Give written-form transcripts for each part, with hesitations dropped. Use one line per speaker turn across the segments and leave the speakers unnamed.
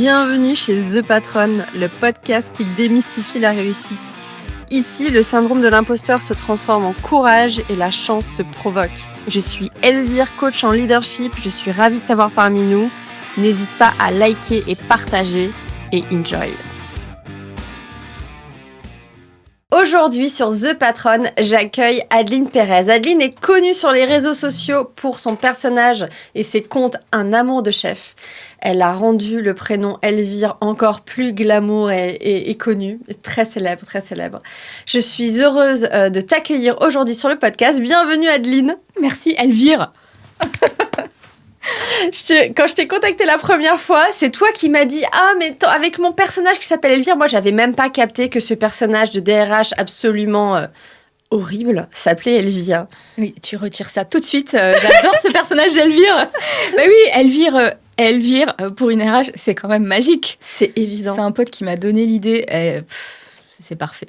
Bienvenue chez The Patronne, le podcast qui démystifie la réussite. Ici, le syndrome de l'imposteur se transforme en courage et la chance se provoque. Je suis Elvire, coach en leadership, je suis ravie de t'avoir parmi nous. N'hésite pas à liker et partager et enjoy. Aujourd'hui sur The Patronne, j'accueille Adeline Pérez. Adeline est connue sur les réseaux sociaux pour son personnage et ses contes Un amour de chef. Elle a rendu le prénom Elvire encore plus glamour et connu, très célèbre, très célèbre. Je suis heureuse de t'accueillir aujourd'hui sur le podcast. Bienvenue Adeline.
Merci Elvire.
Quand je t'ai contactée la première fois, c'est toi qui m'as dit « Ah, mais avec mon personnage qui s'appelle Elvire », moi, j'avais même pas capté que ce personnage de DRH absolument horrible s'appelait Elvire.
Oui, tu retires ça tout de suite. J'adore ce personnage d'Elvire. Bah oui, Elvire, pour une RH, c'est quand même magique.
C'est évident.
C'est un pote qui m'a donné l'idée. C'est parfait.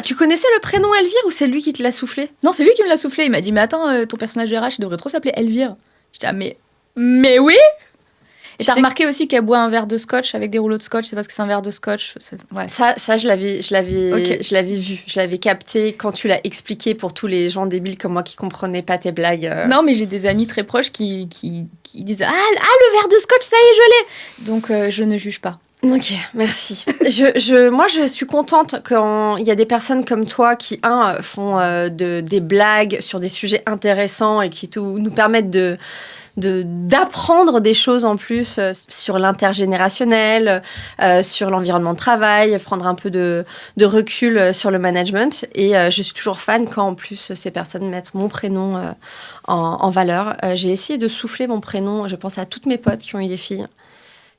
Tu connaissais le prénom Elvire ou c'est lui qui te l'a soufflé ?
Non, c'est lui qui me l'a soufflé. Il m'a dit « Mais attends, ton personnage de RH, il devrait trop s'appeler Elvire. » J'étais « Ah, mais oui !» Et t'as remarqué aussi qu'elle boit un verre de scotch avec des rouleaux de scotch, c'est parce que c'est un verre de scotch. Ouais.
Ça je l'avais
Okay.
vu, je l'avais capté quand tu l'as expliqué pour tous les gens débiles comme moi qui comprenaient pas tes blagues.
Non, mais j'ai des amis très proches qui disent « Ah, le verre de scotch, ça y est, je l'ai !» Donc, je ne juge pas.
Ok, merci. Moi, je suis contente quand il y a des personnes comme toi qui, font des blagues sur des sujets intéressants et qui nous permettent d'apprendre des choses en plus sur l'intergénérationnel, sur l'environnement de travail, prendre un peu de recul sur le management. Et je suis toujours fan quand, en plus, ces personnes mettent mon prénom en valeur. J'ai essayé de souffler mon prénom, je pense à toutes mes potes qui ont eu des filles.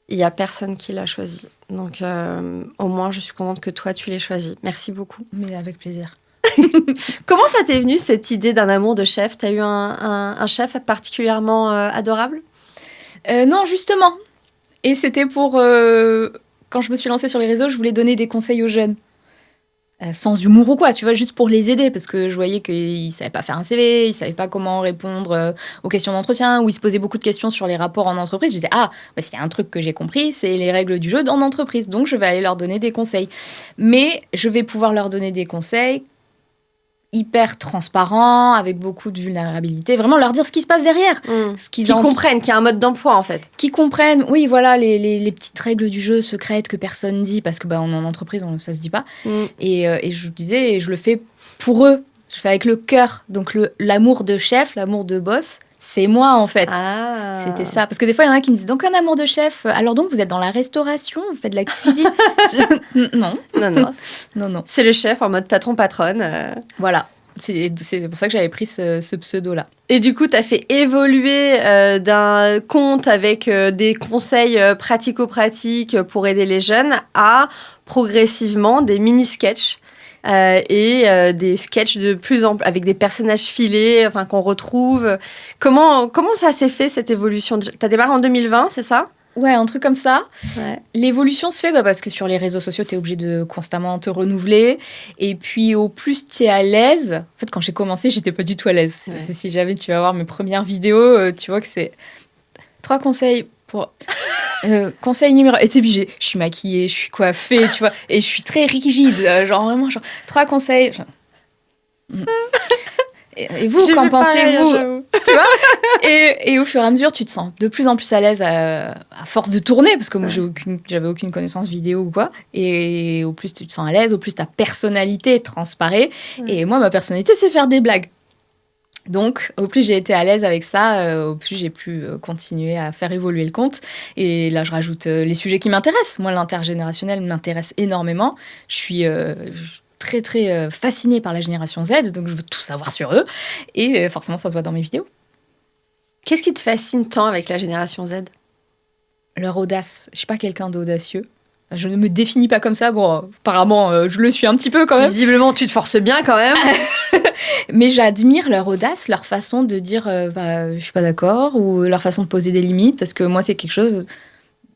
Il n'y a personne qui l'a choisi. Donc, au moins, je suis contente que toi, tu l'aies choisi. Merci beaucoup.
Mais avec plaisir.
Comment ça t'est venu, cette idée d'un amour de chef ? T'as eu un chef particulièrement adorable ?
Non, justement. Et c'était pour... quand je me suis lancée sur les réseaux, je voulais donner des conseils aux jeunes. Sans humour ou quoi, tu vois, juste pour les aider, parce que je voyais qu'ils ne savaient pas faire un CV, ils ne savaient pas comment répondre aux questions d'entretien, ou ils se posaient beaucoup de questions sur les rapports en entreprise. Je disais, s'il y a un truc que j'ai compris, c'est les règles du jeu en entreprise, donc je vais aller leur donner des conseils. Mais je vais pouvoir leur donner des conseils hyper transparents, avec beaucoup de vulnérabilité, vraiment leur dire ce qui se passe derrière.
Qu'ils comprennent qu'il y a un mode d'emploi, en fait.
Qui comprennent, oui, voilà, les petites règles du jeu secrètes que personne dit, parce que on est en entreprise, ça se dit pas. Et je disais, je le fais pour eux, je fais avec le cœur. Donc l'amour de chef, l'amour de boss, c'est moi, en fait. C'était ça. Parce que des fois, il y en a qui me disent, donc un amour de chef, alors donc vous êtes dans la restauration, vous faites de la cuisine. Non.
C'est le chef en mode patron-patronne.
Voilà. C'est pour ça que j'avais pris ce pseudo-là.
Et du coup, tu as fait évoluer d'un compte avec des conseils pratico-pratiques pour aider les jeunes à progressivement des mini-sketchs. Et des sketchs de plus en plus avec des personnages filés, qu'on retrouve. Comment ça s'est fait, cette évolution ? T'as démarré en 2020, c'est ça ?
Ouais, un truc comme ça.
Ouais.
L'évolution se fait parce que sur les réseaux sociaux, t'es obligé de constamment te renouveler. Et puis, au plus t'es à l'aise... En fait, quand j'ai commencé, j'étais pas du tout à l'aise. Ouais. Si jamais tu vas voir mes premières vidéos, tu vois que c'est 3 conseils pour... conseil numéro... Et t'es obligé. Je suis maquillée, je suis coiffée, tu vois. Et je suis très rigide. Vraiment, 3 conseils... Et vous, qu'en pensez-vous ? Tu vois ? Et au fur et à mesure, tu te sens de plus en plus à l'aise à force de tourner, parce que moi, j'avais aucune connaissance vidéo ou quoi. Et au plus tu te sens à l'aise, au plus ta personnalité transparaît. Et moi, ma personnalité, c'est faire des blagues. Donc, au plus j'ai été à l'aise avec ça, au plus j'ai pu continuer à faire évoluer le compte. Et là, je rajoute les sujets qui m'intéressent. Moi, l'intergénérationnel m'intéresse énormément. Je suis très, très fascinée par la génération Z, donc je veux tout savoir sur eux. Et forcément, ça se voit dans mes vidéos.
Qu'est-ce qui te fascine tant avec la génération Z ?
Leur audace. Je ne suis pas quelqu'un d'audacieux. Je ne me définis pas comme ça. Bon, apparemment, je le suis un petit peu quand même.
Visiblement, tu te forces bien quand même.
Mais j'admire leur audace, leur façon de dire je suis pas d'accord, ou leur façon de poser des limites, parce que moi, c'est quelque chose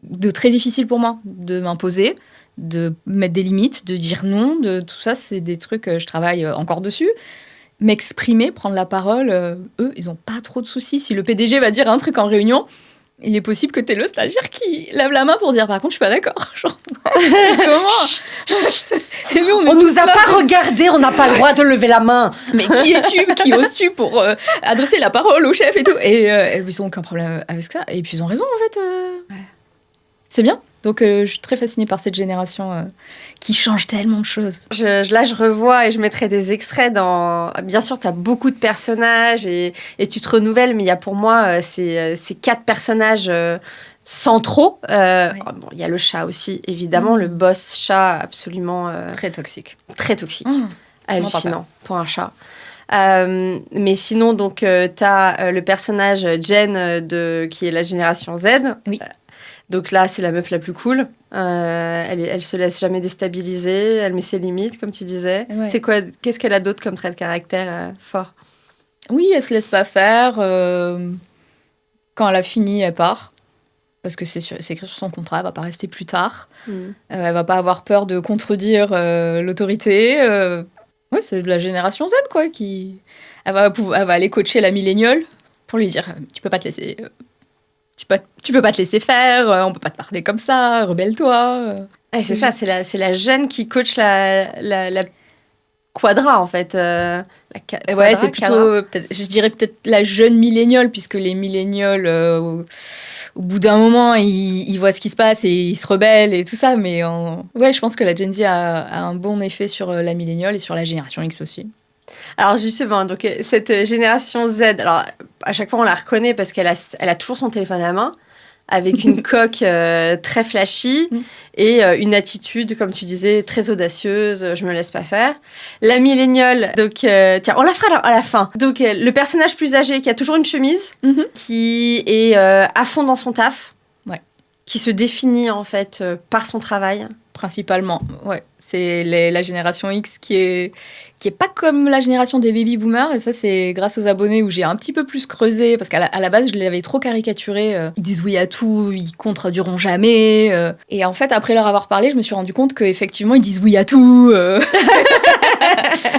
de très difficile pour moi, de m'imposer, de mettre des limites, de dire non, de tout ça, c'est des trucs, je travaille encore dessus. M'exprimer, prendre la parole, eux, ils ont pas trop de soucis. Si le PDG va dire un truc en réunion, il est possible que t'aies le stagiaire qui lève la main pour dire par contre je suis pas d'accord. Genre, comment et nous,
on nous a pas regardé, on n'a pas le droit de lever la main.
Mais qui es-tu, qui oses-tu pour adresser la parole au chef et tout, et ils ont aucun problème avec ça, et puis ils ont raison en fait. Ouais. C'est bien. Donc je suis très fascinée par cette génération qui change tellement de choses.
Là, je revois et je mettrai des extraits dans... Bien sûr, tu as beaucoup de personnages et tu te renouvelles, mais il y a pour moi ces 4 personnages centraux. Ouais. Bon, il y a le chat aussi, évidemment, le boss chat absolument...
très toxique.
Très toxique. Hallucinant pour un chat. Mais sinon, donc, tu as le personnage Jen, qui est la génération Z.
Oui.
Donc là, c'est la meuf la plus cool. Elle se laisse jamais déstabiliser. Elle met ses limites, comme tu disais. Ouais. Qu'est-ce qu'elle a d'autre comme trait de caractère fort?
Oui, elle se laisse pas faire. Quand elle a fini, elle part. Parce que c'est écrit sur son contrat, elle va pas rester plus tard. Elle va pas avoir peur de contredire l'autorité. Ouais, c'est de la génération Z, quoi. Elle va aller coacher la milléniale pour lui dire tu peux pas te laisser... Tu peux pas te laisser faire, on peut pas te parler comme ça, rebelle-toi.
Ouais, c'est ça, c'est la jeune qui coach la quadra, en fait.
Ouais, c'est plutôt, je dirais peut-être la jeune milléniale, puisque les millénials, au bout d'un moment, ils voient ce qui se passe et ils se rebellent et tout ça. Mais ouais, je pense que la Gen Z a un bon effet sur la milléniale et sur la génération X aussi.
Alors justement, donc cette génération Z, alors à chaque fois on la reconnaît parce qu'elle a toujours son téléphone à la main, avec une coque très flashy et une attitude, comme tu disais, très audacieuse, je me laisse pas faire. La milléniale, donc tiens, on la fera à la fin. Donc le personnage plus âgé qui a toujours une chemise, qui est à fond dans son taf, qui se définit en fait par son travail.
Principalement, ouais. C'est la génération X qui est pas comme la génération des baby boomers, et ça c'est grâce aux abonnés où j'ai un petit peu plus creusé, parce qu'à la base je l'avais trop caricaturé. Ils disent oui à tout, ils contrediront jamais, et en fait après leur avoir parlé je me suis rendu compte qu'effectivement ils disent oui à tout.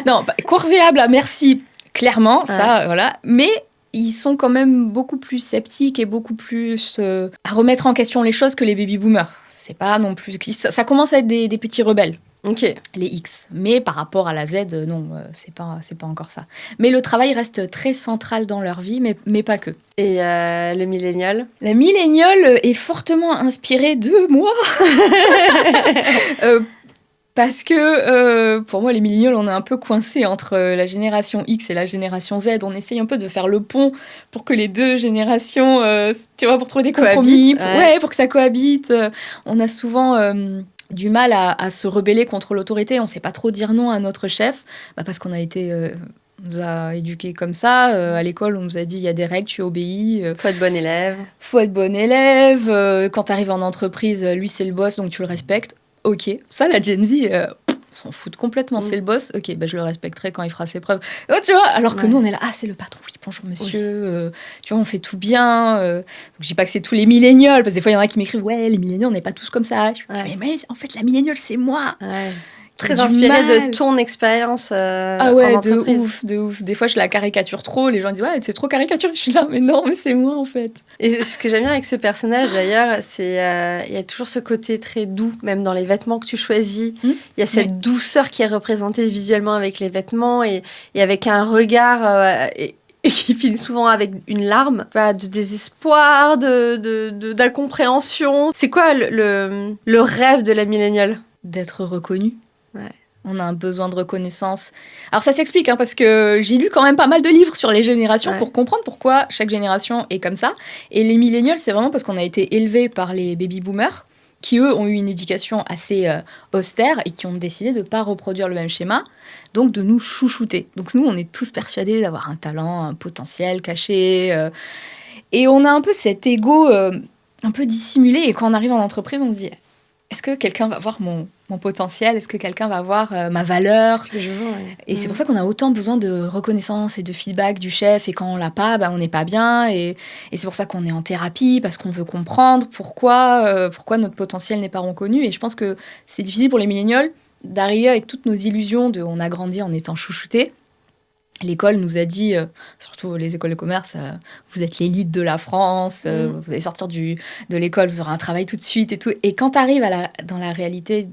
Non, corvéable à merci, clairement, ça voilà, mais ils sont quand même beaucoup plus sceptiques et beaucoup plus à remettre en question les choses que les baby boomers. C'est pas non plus... Ça commence à être des petits rebelles.
Ok.
Les X. Mais par rapport à la Z, non, c'est pas encore ça. Mais le travail reste très central dans leur vie, mais pas que.
Et le millénial? La
milléniale est fortement inspirée de moi. Parce que pour moi, les millénials, on est un peu coincés entre la génération X et la génération Z. On essaye un peu de faire le pont pour que les deux générations, tu vois, pour trouver des compromis, pour que ça cohabite. On a souvent du mal à se rebeller contre l'autorité. On ne sait pas trop dire non à notre chef, parce qu'on a été... On nous a éduqués comme ça. À l'école, on nous a dit il y a des règles, tu obéis.
Faut être bon élève.
Faut être bon élève. Quand tu arrives en entreprise, lui, c'est le boss, donc tu le respectes. Ok, ça la Gen Z, s'en foutent complètement, c'est le boss, ok, je le respecterai quand il fera ses preuves. Oh, tu vois, alors que nous on est là, c'est le patron, oui, bonjour monsieur, tu vois, on fait tout bien. Donc je dis pas que c'est tous les millénials, parce que des fois il y en a qui m'écrivent, ouais, les millénials on n'est pas tous comme ça. Mais en fait la milléniale c'est moi.
Très inspirée de ton expérience en entreprise.
De ouf. Des fois, je la caricature trop. Les gens disent, ouais, c'est trop caricaturé. Je suis là, mais non, mais c'est moi, en fait.
Et ce que j'aime bien avec ce personnage, d'ailleurs, c'est il y a toujours ce côté très doux, même dans les vêtements que tu choisis. Il y a cette douceur qui est représentée visuellement avec les vêtements et avec un regard... et qui finit souvent avec une larme, de désespoir, d'incompréhension. C'est quoi le rêve de la milléniale?
D'être reconnue.
Ouais.
On a un besoin de reconnaissance. Alors ça s'explique, parce que j'ai lu quand même pas mal de livres sur les générations pour comprendre pourquoi chaque génération est comme ça. Et les millénials, c'est vraiment parce qu'on a été élevés par les baby-boomers, qui eux ont eu une éducation assez austère et qui ont décidé de ne pas reproduire le même schéma, donc de nous chouchouter. Donc nous, on est tous persuadés d'avoir un talent, un potentiel caché. Et on a un peu cet ego un peu dissimulé. Et quand on arrive en entreprise, on se dit... Est-ce que quelqu'un va voir mon potentiel? Est-ce que quelqu'un va voir ma valeur? Et c'est pour ça qu'on a autant besoin de reconnaissance et de feedback du chef. Et quand on l'a pas, on n'est pas bien. Et c'est pour ça qu'on est en thérapie, parce qu'on veut comprendre pourquoi notre potentiel n'est pas reconnu. Et je pense que c'est difficile pour les millénials d'arriver avec toutes nos illusions on a grandi en étant chouchoutés. l'école nous a dit, surtout les écoles de commerce, vous êtes l'élite de la France, vous allez sortir de l'école, vous aurez un travail tout de suite et tout. Et quand tu arrives dans la réalité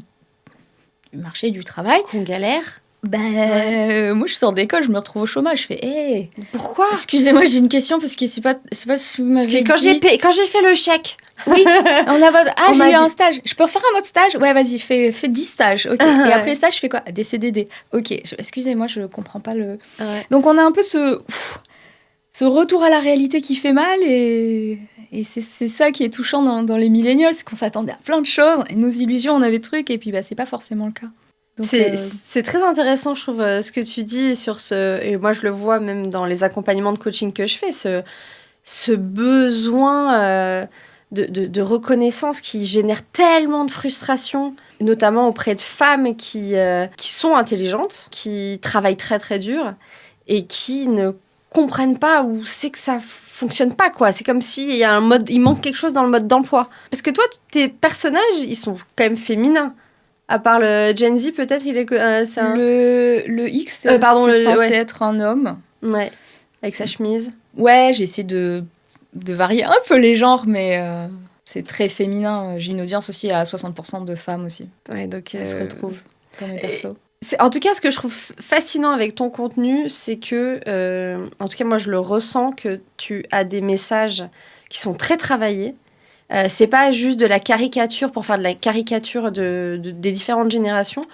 du marché du travail...
Qu'on galère.
Moi, je sors d'école, je me retrouve au chômage. Je fais, hé,
pourquoi ?
Excusez-moi, j'ai une question parce que c'est pas ce que vous m'avez dit.
Quand j'ai fait le chèque.
Oui, j'ai eu un stage. Je peux refaire un autre stage ? Ouais, vas-y, fais 10 stages. Ok. Et après le stage, je fais quoi ? Des CDD. Ok. Excusez-moi, je comprends pas le. Ouais. Donc, on a un peu ce retour à la réalité qui fait mal et c'est ça qui est touchant dans les millennials, c'est qu'on s'attendait à plein de choses et nos illusions, on avait des trucs et puis c'est pas forcément le cas. Donc,
c'est très intéressant, je trouve, ce que tu dis sur et moi je le vois même dans les accompagnements de coaching que je fais, ce besoin de reconnaissance qui génère tellement de frustration, notamment auprès de femmes qui sont intelligentes, qui travaillent très très dur et qui ne comprennent pas ou c'est que ça fonctionne pas, quoi. C'est comme s'il y a il manque quelque chose dans le mode d'emploi. Parce que toi, tes personnages, ils sont quand même féminins. À part le Gen Z, peut-être, il est...
Le X, c'est censé être un homme.
Ouais, avec sa chemise.
Ouais, j'ai essayé de varier un peu les genres, mais c'est très féminin. J'ai une audience aussi à 60% de femmes aussi.
Ouais, donc...
Elles se retrouvent dans mes persos.
En tout cas, ce que je trouve fascinant avec ton contenu, c'est que, en tout cas, moi, je le ressens, que tu as des messages qui sont très travaillés. C'est pas juste de la caricature pour faire de la caricature des différentes générations.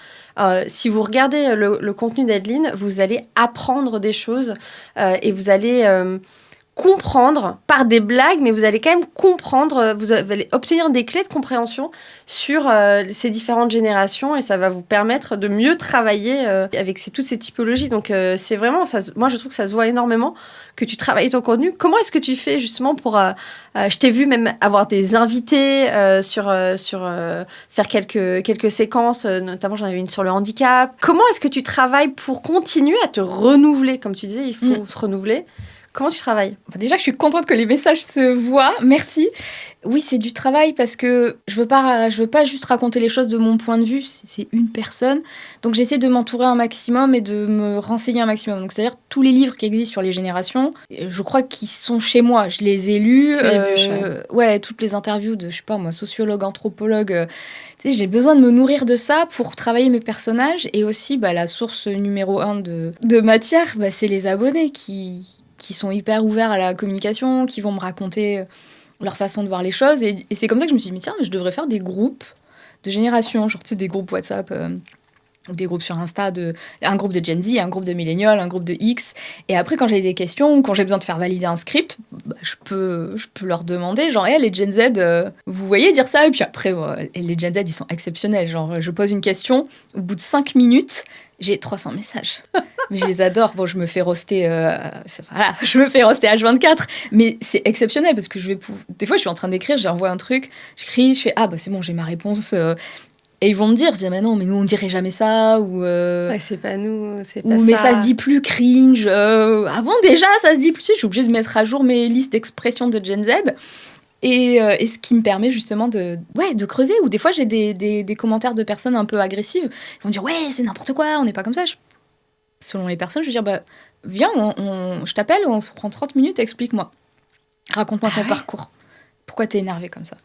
Si vous regardez le contenu d'Adeline, vous allez apprendre des choses et vous allez comprendre par des blagues, mais vous allez quand même comprendre, vous allez obtenir des clés de compréhension sur ces différentes générations et ça va vous permettre de mieux travailler avec toutes ces typologies. Donc c'est vraiment, moi je trouve que ça se voit énormément que tu travailles ton contenu. Comment est-ce que tu fais justement pour... je t'ai vu même avoir des invités sur faire quelques séquences, notamment j'en avais une sur le handicap. Comment est-ce que tu travailles pour continuer à te renouveler ? Comme tu disais, il faut se renouveler. Comment tu travailles ?
Déjà, je suis contente que les messages se voient. Merci. Oui, c'est du travail parce que je veux pas juste raconter les choses de mon point de vue. C'est une personne. Donc, j'essaie de m'entourer un maximum et de me renseigner un maximum. Donc, c'est-à-dire tous les livres qui existent sur les générations, je crois qu'ils sont chez moi. Je les ai lus. Toutes les interviews de, je sais pas moi, sociologues, anthropologues. J'ai besoin de me nourrir de ça pour travailler mes personnages. Et aussi, la source numéro 1 de matière, c'est les abonnés qui sont hyper ouverts à la communication, qui vont me raconter leur façon de voir les choses. Et c'est comme ça que je me suis dit, tiens, je devrais faire des groupes de génération, genre des groupes WhatsApp ou des groupes sur Insta, un groupe de Gen Z, un groupe de Millennials, un groupe de X. Et après, quand j'ai des questions ou quand j'ai besoin de faire valider un script, je peux leur demander, genre, les Gen Z, vous voyez dire ça ? Et puis après, les Gen Z, ils sont exceptionnels. Genre, je pose une question, au bout de 5 minutes, j'ai 300 messages. Mais je les adore. Bon, je me fais roaster H24. Mais c'est exceptionnel parce que des fois, je suis en train d'écrire, j'envoie un truc, j'écris, je fais c'est bon, j'ai ma réponse. Et ils vont me dire, je dis, mais non, mais nous, on dirait jamais ça. Ou,
c'est pas nous, c'est pas
ou,
ça.
Mais ça se dit plus cringe. Ah bon, déjà, ça se dit plus. Je suis obligée de mettre à jour mes listes d'expressions de Gen Z. Et ce qui me permet justement de creuser. Ou des fois, j'ai des commentaires de personnes un peu agressives. Ils vont dire, ouais, c'est n'importe quoi, on n'est pas comme ça. Selon les personnes, je vais dire, viens, je t'appelle, on se prend 30 minutes, explique-moi. Raconte-moi ton parcours. Pourquoi t'es énervé comme ça ?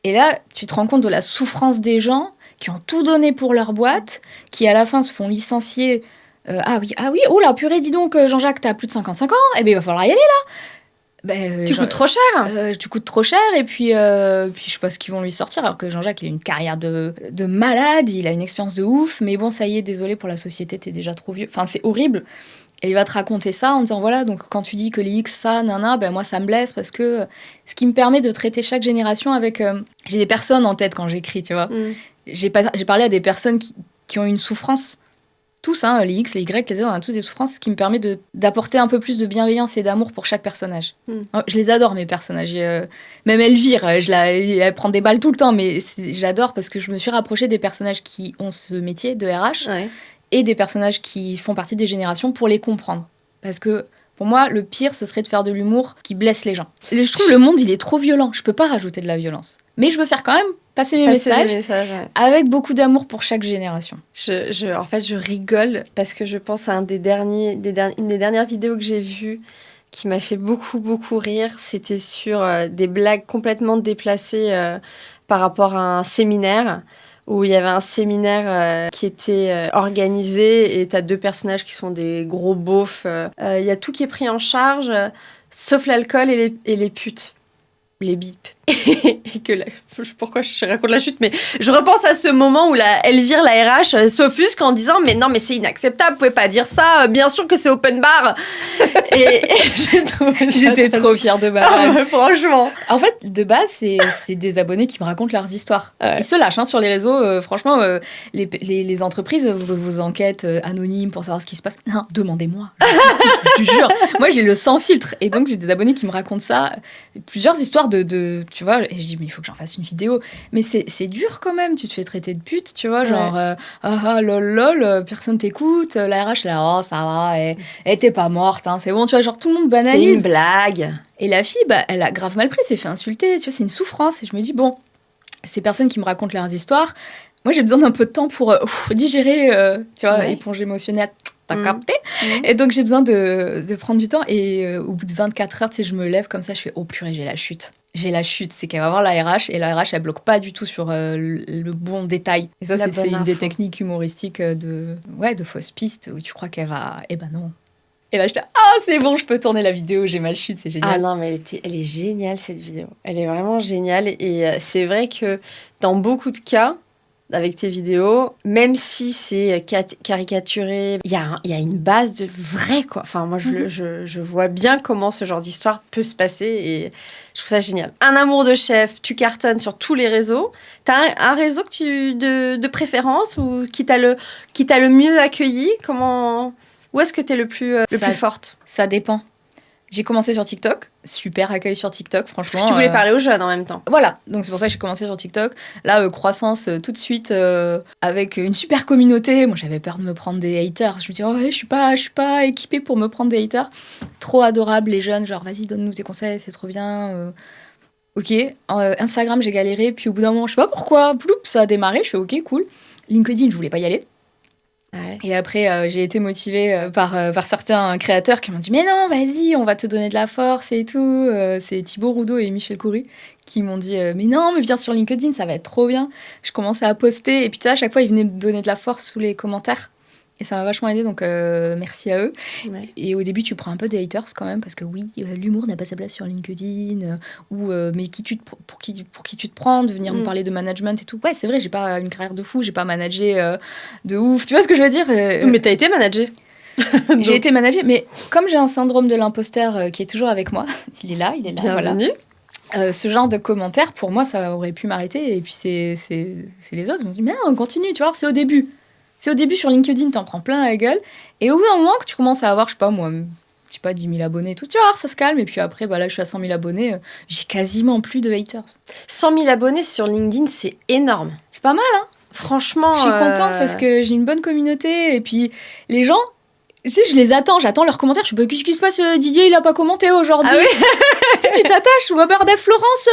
Et là, tu te rends compte de la souffrance des gens qui ont tout donné pour leur boîte, qui à la fin se font licencier. Ah oui, oh là, purée, dis donc, Jean-Jacques, t'as plus de 55 ans, eh bien, il va falloir y aller là.
Tu coûtes trop cher.
Tu coûtes trop cher, et puis je sais pas ce qu'ils vont lui sortir, alors que Jean-Jacques, il a une carrière de malade, il a une expérience de ouf, mais bon, ça y est, désolé pour la société, t'es déjà trop vieux. Enfin, c'est horrible. Et il va te raconter ça en disant, voilà, donc quand tu dis que les X, ça, moi, ça me blesse, parce que ce qui me permet de traiter chaque génération avec... j'ai des personnes en tête quand j'écris, tu vois. J'ai parlé à des personnes qui ont une souffrance. Tous, les X, les Y, les Z, on a tous des souffrances, ce qui me permet d'apporter un peu plus de bienveillance et d'amour pour chaque personnage. Je les adore, mes personnages. Même Elvire, elle prend des balles tout le temps, mais j'adore parce que je me suis rapprochée des personnages qui ont ce métier de RH et des personnages qui font partie des générations pour les comprendre. Parce que Pour moi, le pire, ce serait de faire de l'humour qui blesse les gens. Je trouve le monde, il est trop violent. Je peux pas rajouter de la violence. Mais je veux faire quand même passer mes messages
ouais.
avec beaucoup d'amour pour chaque génération.
En fait, je rigole parce que je pense à une des dernières vidéos que j'ai vues qui m'a fait beaucoup, beaucoup rire. C'était sur des blagues complètement déplacées par rapport à un séminaire où il y avait un séminaire qui était organisé et tu as 2 personnages qui sont des gros beaufs. Il y a tout qui est pris en charge, sauf l'alcool et les putes. Les bips. Et que pourquoi je raconte la chute, mais je repense à ce moment où Elvire, la RH, s'offusque en disant mais non, mais c'est inacceptable, vous pouvez pas dire ça, bien sûr que c'est open bar. et
j'étais trop fière de base.
Franchement.
En fait, de base, c'est des abonnés qui me racontent leurs histoires. Ouais. Ils se lâchent sur les réseaux. Franchement, les entreprises vous enquêtent anonymes pour savoir ce qui se passe. Non, demandez-moi. Je te jure. Moi, j'ai le sans filtre. Et donc, j'ai des abonnés qui me racontent ça. Plusieurs histoires de tu vois, et je dis mais il faut que j'en fasse une vidéo, mais c'est dur quand même, tu te fais traiter de pute, tu vois, genre lol, personne t'écoute, la RH là, oh ça va, t'es pas morte, hein, c'est bon, tu vois, genre tout le monde banalise.
C'est une blague.
Et la fille, elle a grave mal pris, s'est fait insulter, tu vois, c'est une souffrance, et je me dis bon, ces personnes qui me racontent leurs histoires, moi j'ai besoin d'un peu de temps pour digérer, tu vois, éponge émotionnelle. T'as capté ? Et donc j'ai besoin de prendre du temps, et au bout de 24 heures, tu sais, je me lève comme ça, je fais oh purée, j'ai la chute, c'est qu'elle va voir la RH, et la RH elle bloque pas du tout sur le bon détail, et ça c'est une des techniques humoristiques de fausses pistes où tu crois qu'elle va, eh ben non, et là j'étais c'est bon, je peux tourner la vidéo, j'ai ma chute, c'est génial.
Ah non, mais elle est géniale cette vidéo, elle est vraiment géniale, et c'est vrai que dans beaucoup de cas avec tes vidéos, même si c'est caricaturé, il y a une base de vrai, quoi. Enfin, moi, je vois bien comment ce genre d'histoire peut se passer et je trouve ça génial. Un amour de chef, tu cartonnes sur tous les réseaux. T'as un réseau de préférence ou qui t'a le mieux accueilli? Où est-ce que t'es le plus forte?
Ça dépend. J'ai commencé sur TikTok, super accueil sur TikTok, franchement.
Parce que tu voulais parler aux jeunes en même temps.
Voilà, donc c'est pour ça que j'ai commencé sur TikTok. Là, croissance tout de suite avec une super communauté. Moi, j'avais peur de me prendre des haters. Je me disais, je suis pas équipée pour me prendre des haters. Trop adorable, les jeunes, genre, vas-y, donne-nous tes conseils, c'est trop bien. Ok, Instagram, j'ai galéré, puis au bout d'un moment, je sais pas pourquoi, ploup, ça a démarré, je fais ok, cool. LinkedIn, je voulais pas y aller. Ouais. Et après, j'ai été motivée par certains créateurs qui m'ont dit « Mais non, vas-y, on va te donner de la force et tout. » C'est Thibaut Roudot et Michel Coury qui m'ont dit « Mais non, mais viens sur LinkedIn, ça va être trop bien. » Je commençais à poster et puis à chaque fois, ils venaient me donner de la force sous les commentaires. Et ça m'a vachement aidée, donc merci à eux. Ouais. Et au début, tu prends un peu des haters quand même, parce que oui, l'humour n'a pas sa place sur LinkedIn, mais pour qui tu te prends, de venir me parler de management et tout. Ouais, c'est vrai, j'ai pas une carrière de fou, j'ai pas managé de ouf. Tu vois ce que je veux dire
Mais t'as été managée.
J'ai été managée, mais comme j'ai un syndrome de l'imposteur qui est toujours avec moi, il est là.
Bienvenue.
Voilà. Ce genre de commentaires, pour moi, ça aurait pu m'arrêter. Et puis c'est les autres qui m'ont dit « Mais non, on continue, tu vois, c'est au début. » C'est au début sur LinkedIn, t'en prends plein la gueule. Et au bout d'un moment que tu commences à avoir, je sais pas, 10 000 abonnés et tout, tu vois, ça se calme. Et puis après, là, je suis à 100 000 abonnés. J'ai quasiment plus de haters.
100 000 abonnés sur LinkedIn, c'est énorme.
C'est pas mal, hein.
Franchement.
Je suis contente parce que j'ai une bonne communauté. Et puis, les gens, si je les j'attends leurs commentaires. Je sais pas, qu'est-ce qui se passe, Didier, il a pas commenté aujourd'hui. Ah oui. Tu t'attaches, ou Florence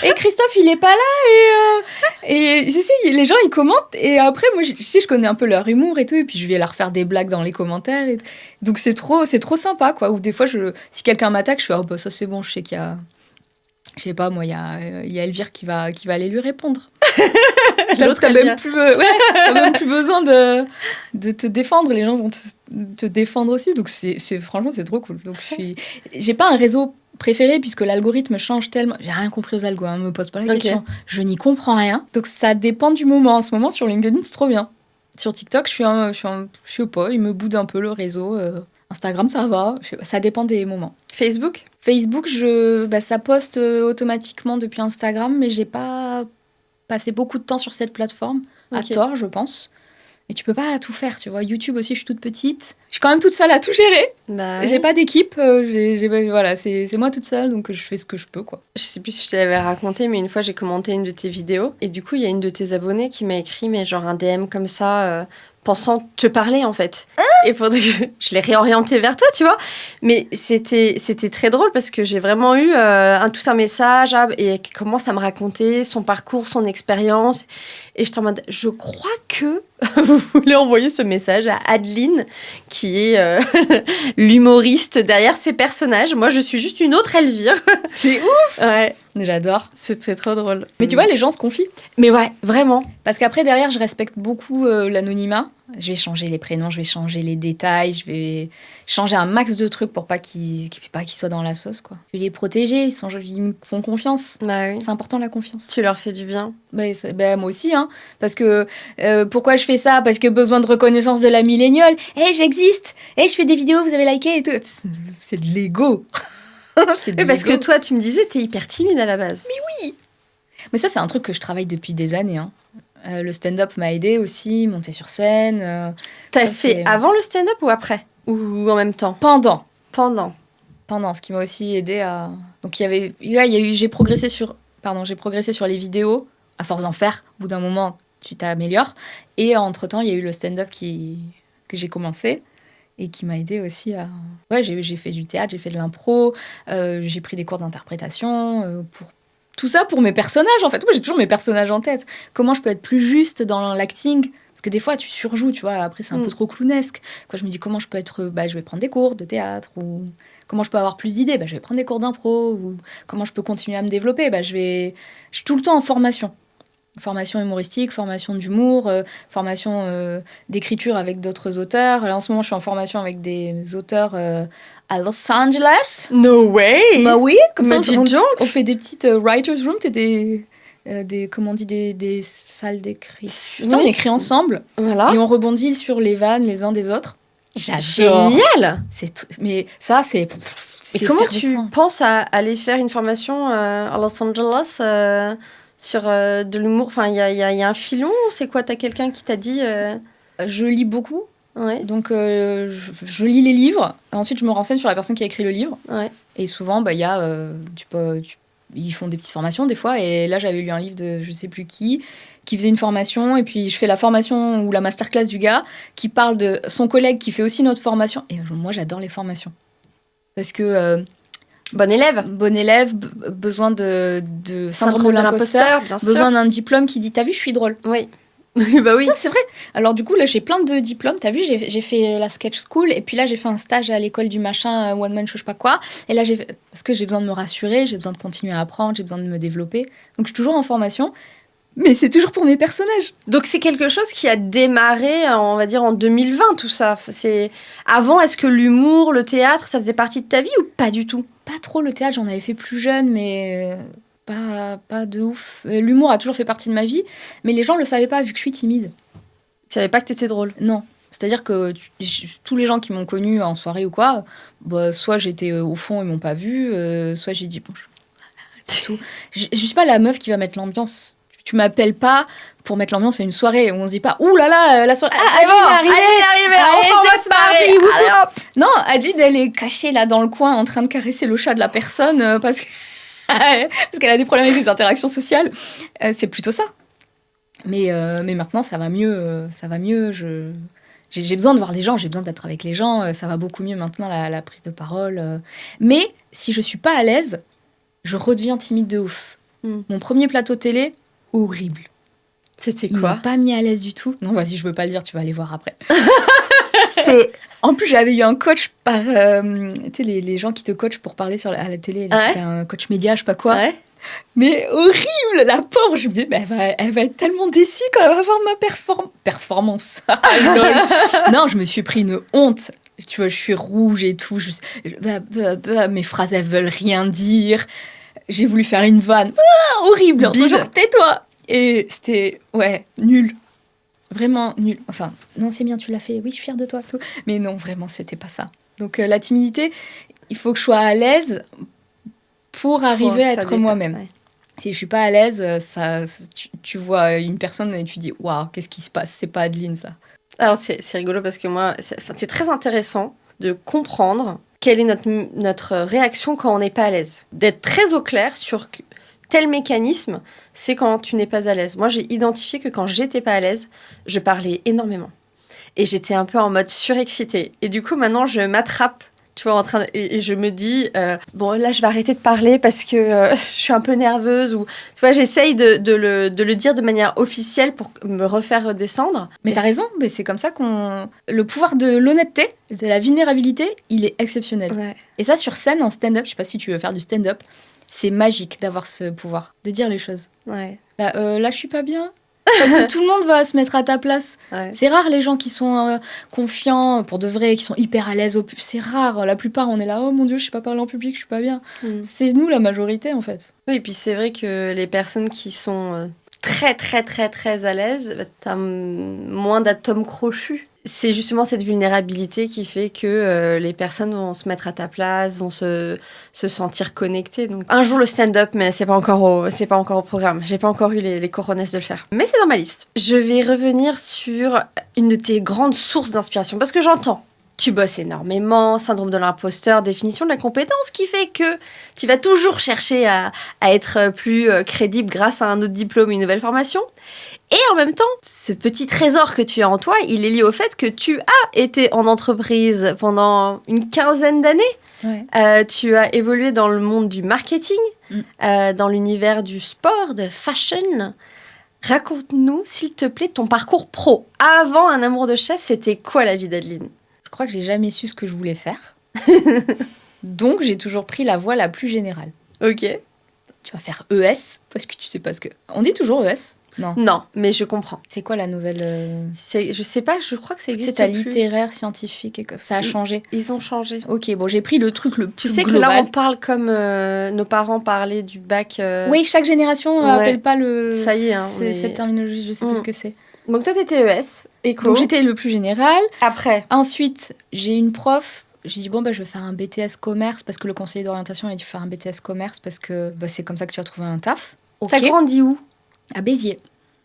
et Christophe, il est pas là. Et les gens, ils commentent. Et après, moi, je connais un peu leur humour et tout. Et puis, je vais leur faire des blagues dans les commentaires. Donc, c'est trop sympa, quoi. Ou des fois, si quelqu'un m'attaque, je fais, ça, c'est bon, je sais qu'il y a... Je sais pas, moi, il y a Elvire qui va aller lui répondre. T'as même plus besoin de te défendre. Les gens vont te défendre aussi. Donc, franchement, c'est trop cool. Donc, j'ai pas un réseau préféré puisque l'algorithme change tellement. J'ai rien compris aux algos, me pose pas la question. Je n'y comprends rien. Donc, ça dépend du moment. En ce moment, sur LinkedIn, c'est trop bien. Sur TikTok, je sais pas, il me boude un peu le réseau. Instagram, ça va. Ça dépend des moments.
Facebook,
ça poste automatiquement depuis Instagram, mais j'ai pas passé beaucoup de temps sur cette plateforme, à tort, je pense. Mais tu peux pas tout faire, tu vois. YouTube aussi, je suis toute petite. Je suis quand même toute seule à tout gérer.
Bah,
j'ai pas d'équipe. Voilà, c'est moi toute seule, donc je fais ce que je peux, quoi.
Je sais plus si je te l'avais raconté, mais une fois, j'ai commenté une de tes vidéos. Et du coup, il y a une de tes abonnées qui m'a écrit, mais genre un DM comme ça, pensant te parler, en fait. il faudrait que je l'ai réorienté vers toi, tu vois. Mais c'était très drôle parce que j'ai vraiment eu tout un message et qui commence à me raconter son parcours, son expérience. Et j'étais en mode, je crois que vous voulez envoyer ce message à Adeline, qui est l'humoriste derrière ces personnages. Moi, je suis juste une autre Elvire.
C'est ouf.
Ouais,
J'adore.
c'était trop drôle.
Mais tu vois, les gens se confient.
Mais ouais, vraiment.
Parce qu'après, derrière, je respecte beaucoup l'anonymat. Je vais changer les prénoms, je vais changer les détails, je vais changer un max de trucs pour pas qu'ils soient dans la sauce, quoi. Je vais les protéger, ils me font confiance.
Bah oui.
C'est important, la confiance.
Tu leur fais du bien.
Moi aussi, hein. Parce que, pourquoi je fais ça ? Parce que besoin de reconnaissance de la milléniale. Hey, j'existe. Hey, je fais des vidéos, vous avez liké et tout. C'est de l'ego.
Oui, parce que toi, tu me disais, t'es hyper timide à la base.
Mais ça, c'est un truc que je travaille depuis des années, hein. Le stand-up m'a aidé aussi, monter sur scène.
T'as
ça,
fait avant le stand-up ou après ? Ou en même temps ?
Pendant,
Pendant.
ce qui m'a aussi aidé à... Donc, j'ai progressé sur les vidéos, à force d'en faire. Au bout d'un moment, tu t'améliores. Et entre-temps, il y a eu le stand-up que j'ai commencé et qui m'a aidé aussi à... Ouais, j'ai fait du théâtre, j'ai fait de l'impro, j'ai pris des cours d'interprétation tout ça pour mes personnages, en fait. Moi, j'ai toujours mes personnages en tête. Comment je peux être plus juste dans l'acting ? Parce que des fois, tu surjoues, tu vois. Après, c'est un peu trop clownesque. Quoi, je me dis, comment je peux être... je vais prendre des cours de théâtre. Ou comment je peux avoir plus d'idées ? Je vais prendre des cours d'impro. Ou comment je peux continuer à me développer ? Je suis tout le temps en formation. Formation humoristique, formation d'humour, formation d'écriture avec d'autres auteurs. Là, en ce moment, je suis en formation avec des auteurs à Los Angeles.
No way.
Bah oui, comme ça,
dis
on
donc.
fait des petites writers' rooms, des salles d'écrit.
Oui.
On écrit ensemble
Voilà.
et on rebondit sur les vannes les uns des autres. J'adore.
Génial.
Mais ça, c'est
Et comment tu
effervescent.
penses à aller faire une formation à Los Angeles sur de l'humour ? Enfin, il y a un filon ? C'est quoi ? T'as quelqu'un qui t'a dit
Je lis beaucoup.
Ouais.
Donc, je lis les livres. Ensuite, je me renseigne sur la personne qui a écrit le livre.
Ouais.
Et souvent, il y a... ils font des petites formations, des fois. Et là, j'avais lu un livre de je sais plus qui faisait une formation. Et puis, je fais la formation ou la masterclass du gars qui parle de son collègue qui fait aussi une autre formation. Et moi, j'adore les formations. Parce que...
Bon élève.
Besoin de syndrome de l'imposteur,
bien sûr.
besoin d'un diplôme qui dit « T'as vu, je suis drôle ».
Oui. Bah oui.
Putain, c'est vrai. Alors du coup, là, j'ai plein de diplômes. T'as vu, j'ai fait la sketch school et puis là, j'ai fait un stage à l'école du machin one man, je sais pas quoi. Et là, parce que j'ai besoin de me rassurer, j'ai besoin de continuer à apprendre, j'ai besoin de me développer. Donc, je suis toujours en formation, mais c'est toujours pour mes personnages.
Donc c'est quelque chose qui a démarré, on va dire, en 2020, tout ça. Avant, est-ce que l'humour, le théâtre, ça faisait partie de ta vie ou pas du tout ?
Pas trop le théâtre, j'en avais fait plus jeune, mais pas de ouf. L'humour a toujours fait partie de ma vie, mais les gens le savaient pas vu que je suis timide.
Tu savais pas que t'étais drôle ?
Non. C'est-à-dire que tous les gens qui m'ont connue en soirée ou quoi, soit j'étais au fond, ils m'ont pas vue, soit j'ai dit bon, c'est tout. Je suis pas la meuf qui va mettre l'ambiance. Tu m'appelles pas pour mettre l'ambiance à une soirée où on se dit pas ouh là là, la soirée. Ah, Adeline est arrivée.
Enfin, on va se marrer. Allez, hop.
Non, Adeline, elle est cachée là dans le coin en train de caresser le chat de la personne parce qu'elle a des problèmes avec les interactions sociales. C'est plutôt ça. Mais maintenant, ça va mieux. J'ai besoin de voir les gens, j'ai besoin d'être avec les gens. Ça va beaucoup mieux maintenant, la prise de parole. Mais si je suis pas à l'aise, je redeviens timide de ouf. Mon premier plateau télé, horrible.
C'était
Ils
quoi ?
m'ont pas mis à l'aise du tout. Non, vas-y, je veux pas le dire, tu vas aller voir après. En plus, j'avais eu un coach par... tu sais, les gens qui te coachent pour parler à la télé. Là, t'as un coach média, je sais pas quoi.
Ouais.
Mais horrible, la pauvre. Je me disais, elle va être tellement déçue quand elle va voir ma performance. Non, je me suis pris une honte. Tu vois, je suis rouge et tout. Mes phrases, elles veulent rien dire. J'ai voulu faire une vanne. Horrible. Genre, tais-toi. Et c'était, nul. Vraiment nul. Enfin, non, c'est bien, tu l'as fait. Oui, je suis fière de toi. Tout. Mais non, vraiment, c'était pas ça. Donc, la timidité, il faut que je sois à l'aise pour arriver à être moi-même. Ouais. Si je suis pas à l'aise, tu vois une personne et tu dis, waouh, qu'est-ce qui se passe ? C'est pas Adeline, ça.
Alors, c'est rigolo parce que moi, c'est très intéressant de comprendre quelle est notre réaction quand on n'est pas à l'aise. D'être très au clair sur tel mécanisme, c'est quand tu n'es pas à l'aise. Moi, j'ai identifié que quand j'étais pas à l'aise, je parlais énormément. Et j'étais un peu en mode surexcitée. Et du coup, maintenant, je m'attrape, tu vois, et je me dis, bon, là, je vais arrêter de parler parce que je suis un peu nerveuse. Ou, tu vois, j'essaye de le dire de manière officielle pour me refaire redescendre.
Mais t'as raison, mais c'est comme ça qu'on... Le pouvoir de l'honnêteté, de la vulnérabilité, il est exceptionnel.
Ouais.
Et ça, sur scène, en stand-up, je sais pas si tu veux faire du stand-up, c'est magique d'avoir ce pouvoir, de dire les choses.
Ouais.
Là, je suis pas bien. Parce que tout le monde va se mettre à ta place.
Ouais.
C'est rare les gens qui sont confiants pour de vrai, qui sont hyper à l'aise. C'est rare. La plupart, on est là, oh mon Dieu, je sais pas parler en public, je suis pas bien. C'est nous la majorité en fait.
Oui, et puis c'est vrai que les personnes qui sont très, très, très, très à l'aise, t'as moins d'atomes crochus. C'est justement cette vulnérabilité qui fait que les personnes vont se mettre à ta place, vont se sentir connectées. Donc, un jour le stand-up, mais c'est pas encore au programme. J'ai pas encore eu les cojones de le faire. Mais c'est dans ma liste. Je vais revenir sur une de tes grandes sources d'inspiration. Parce que j'entends, tu bosses énormément, syndrome de l'imposteur, définition de la compétence, qui fait que tu vas toujours chercher à être plus crédible grâce à un autre diplôme, une nouvelle formation. Et en même temps, ce petit trésor que tu as en toi, il est lié au fait que tu as été en entreprise pendant une quinzaine d'années.
Ouais.
Tu as évolué dans le monde du marketing, dans l'univers du sport, de fashion. Raconte-nous, s'il te plaît, ton parcours pro. Avant Un amour de chef, c'était quoi la vie d'Adeline ?
Je crois que j'ai jamais su ce que je voulais faire. Donc, j'ai toujours pris la voie la plus générale.
Ok.
Tu vas faire ES, parce que tu sais pas ce que... On dit toujours ES ? Non.
Non, mais je comprends.
C'est quoi la nouvelle...
Je sais pas, je crois que ça existe
C'est ta
plus.
littéraire, scientifique, et que ça a changé.
Ils ont changé.
Ok, bon, j'ai pris le truc le plus
Tu sais
global.
que là, on parle comme nos parents parlaient du bac.
Oui, chaque génération appelle pas le...
Ça y est, hein,
cette terminologie, je sais plus ce que c'est.
Donc toi, t'étais ES, éco.
Donc j'étais le plus général.
Après.
Ensuite, j'ai une prof... J'ai dit, bon, je vais faire un BTS commerce, parce que le conseiller d'orientation a dit, faire un BTS commerce, parce que c'est comme ça que tu vas trouver un taf. Ok.
T'as grandi où ?
À Béziers.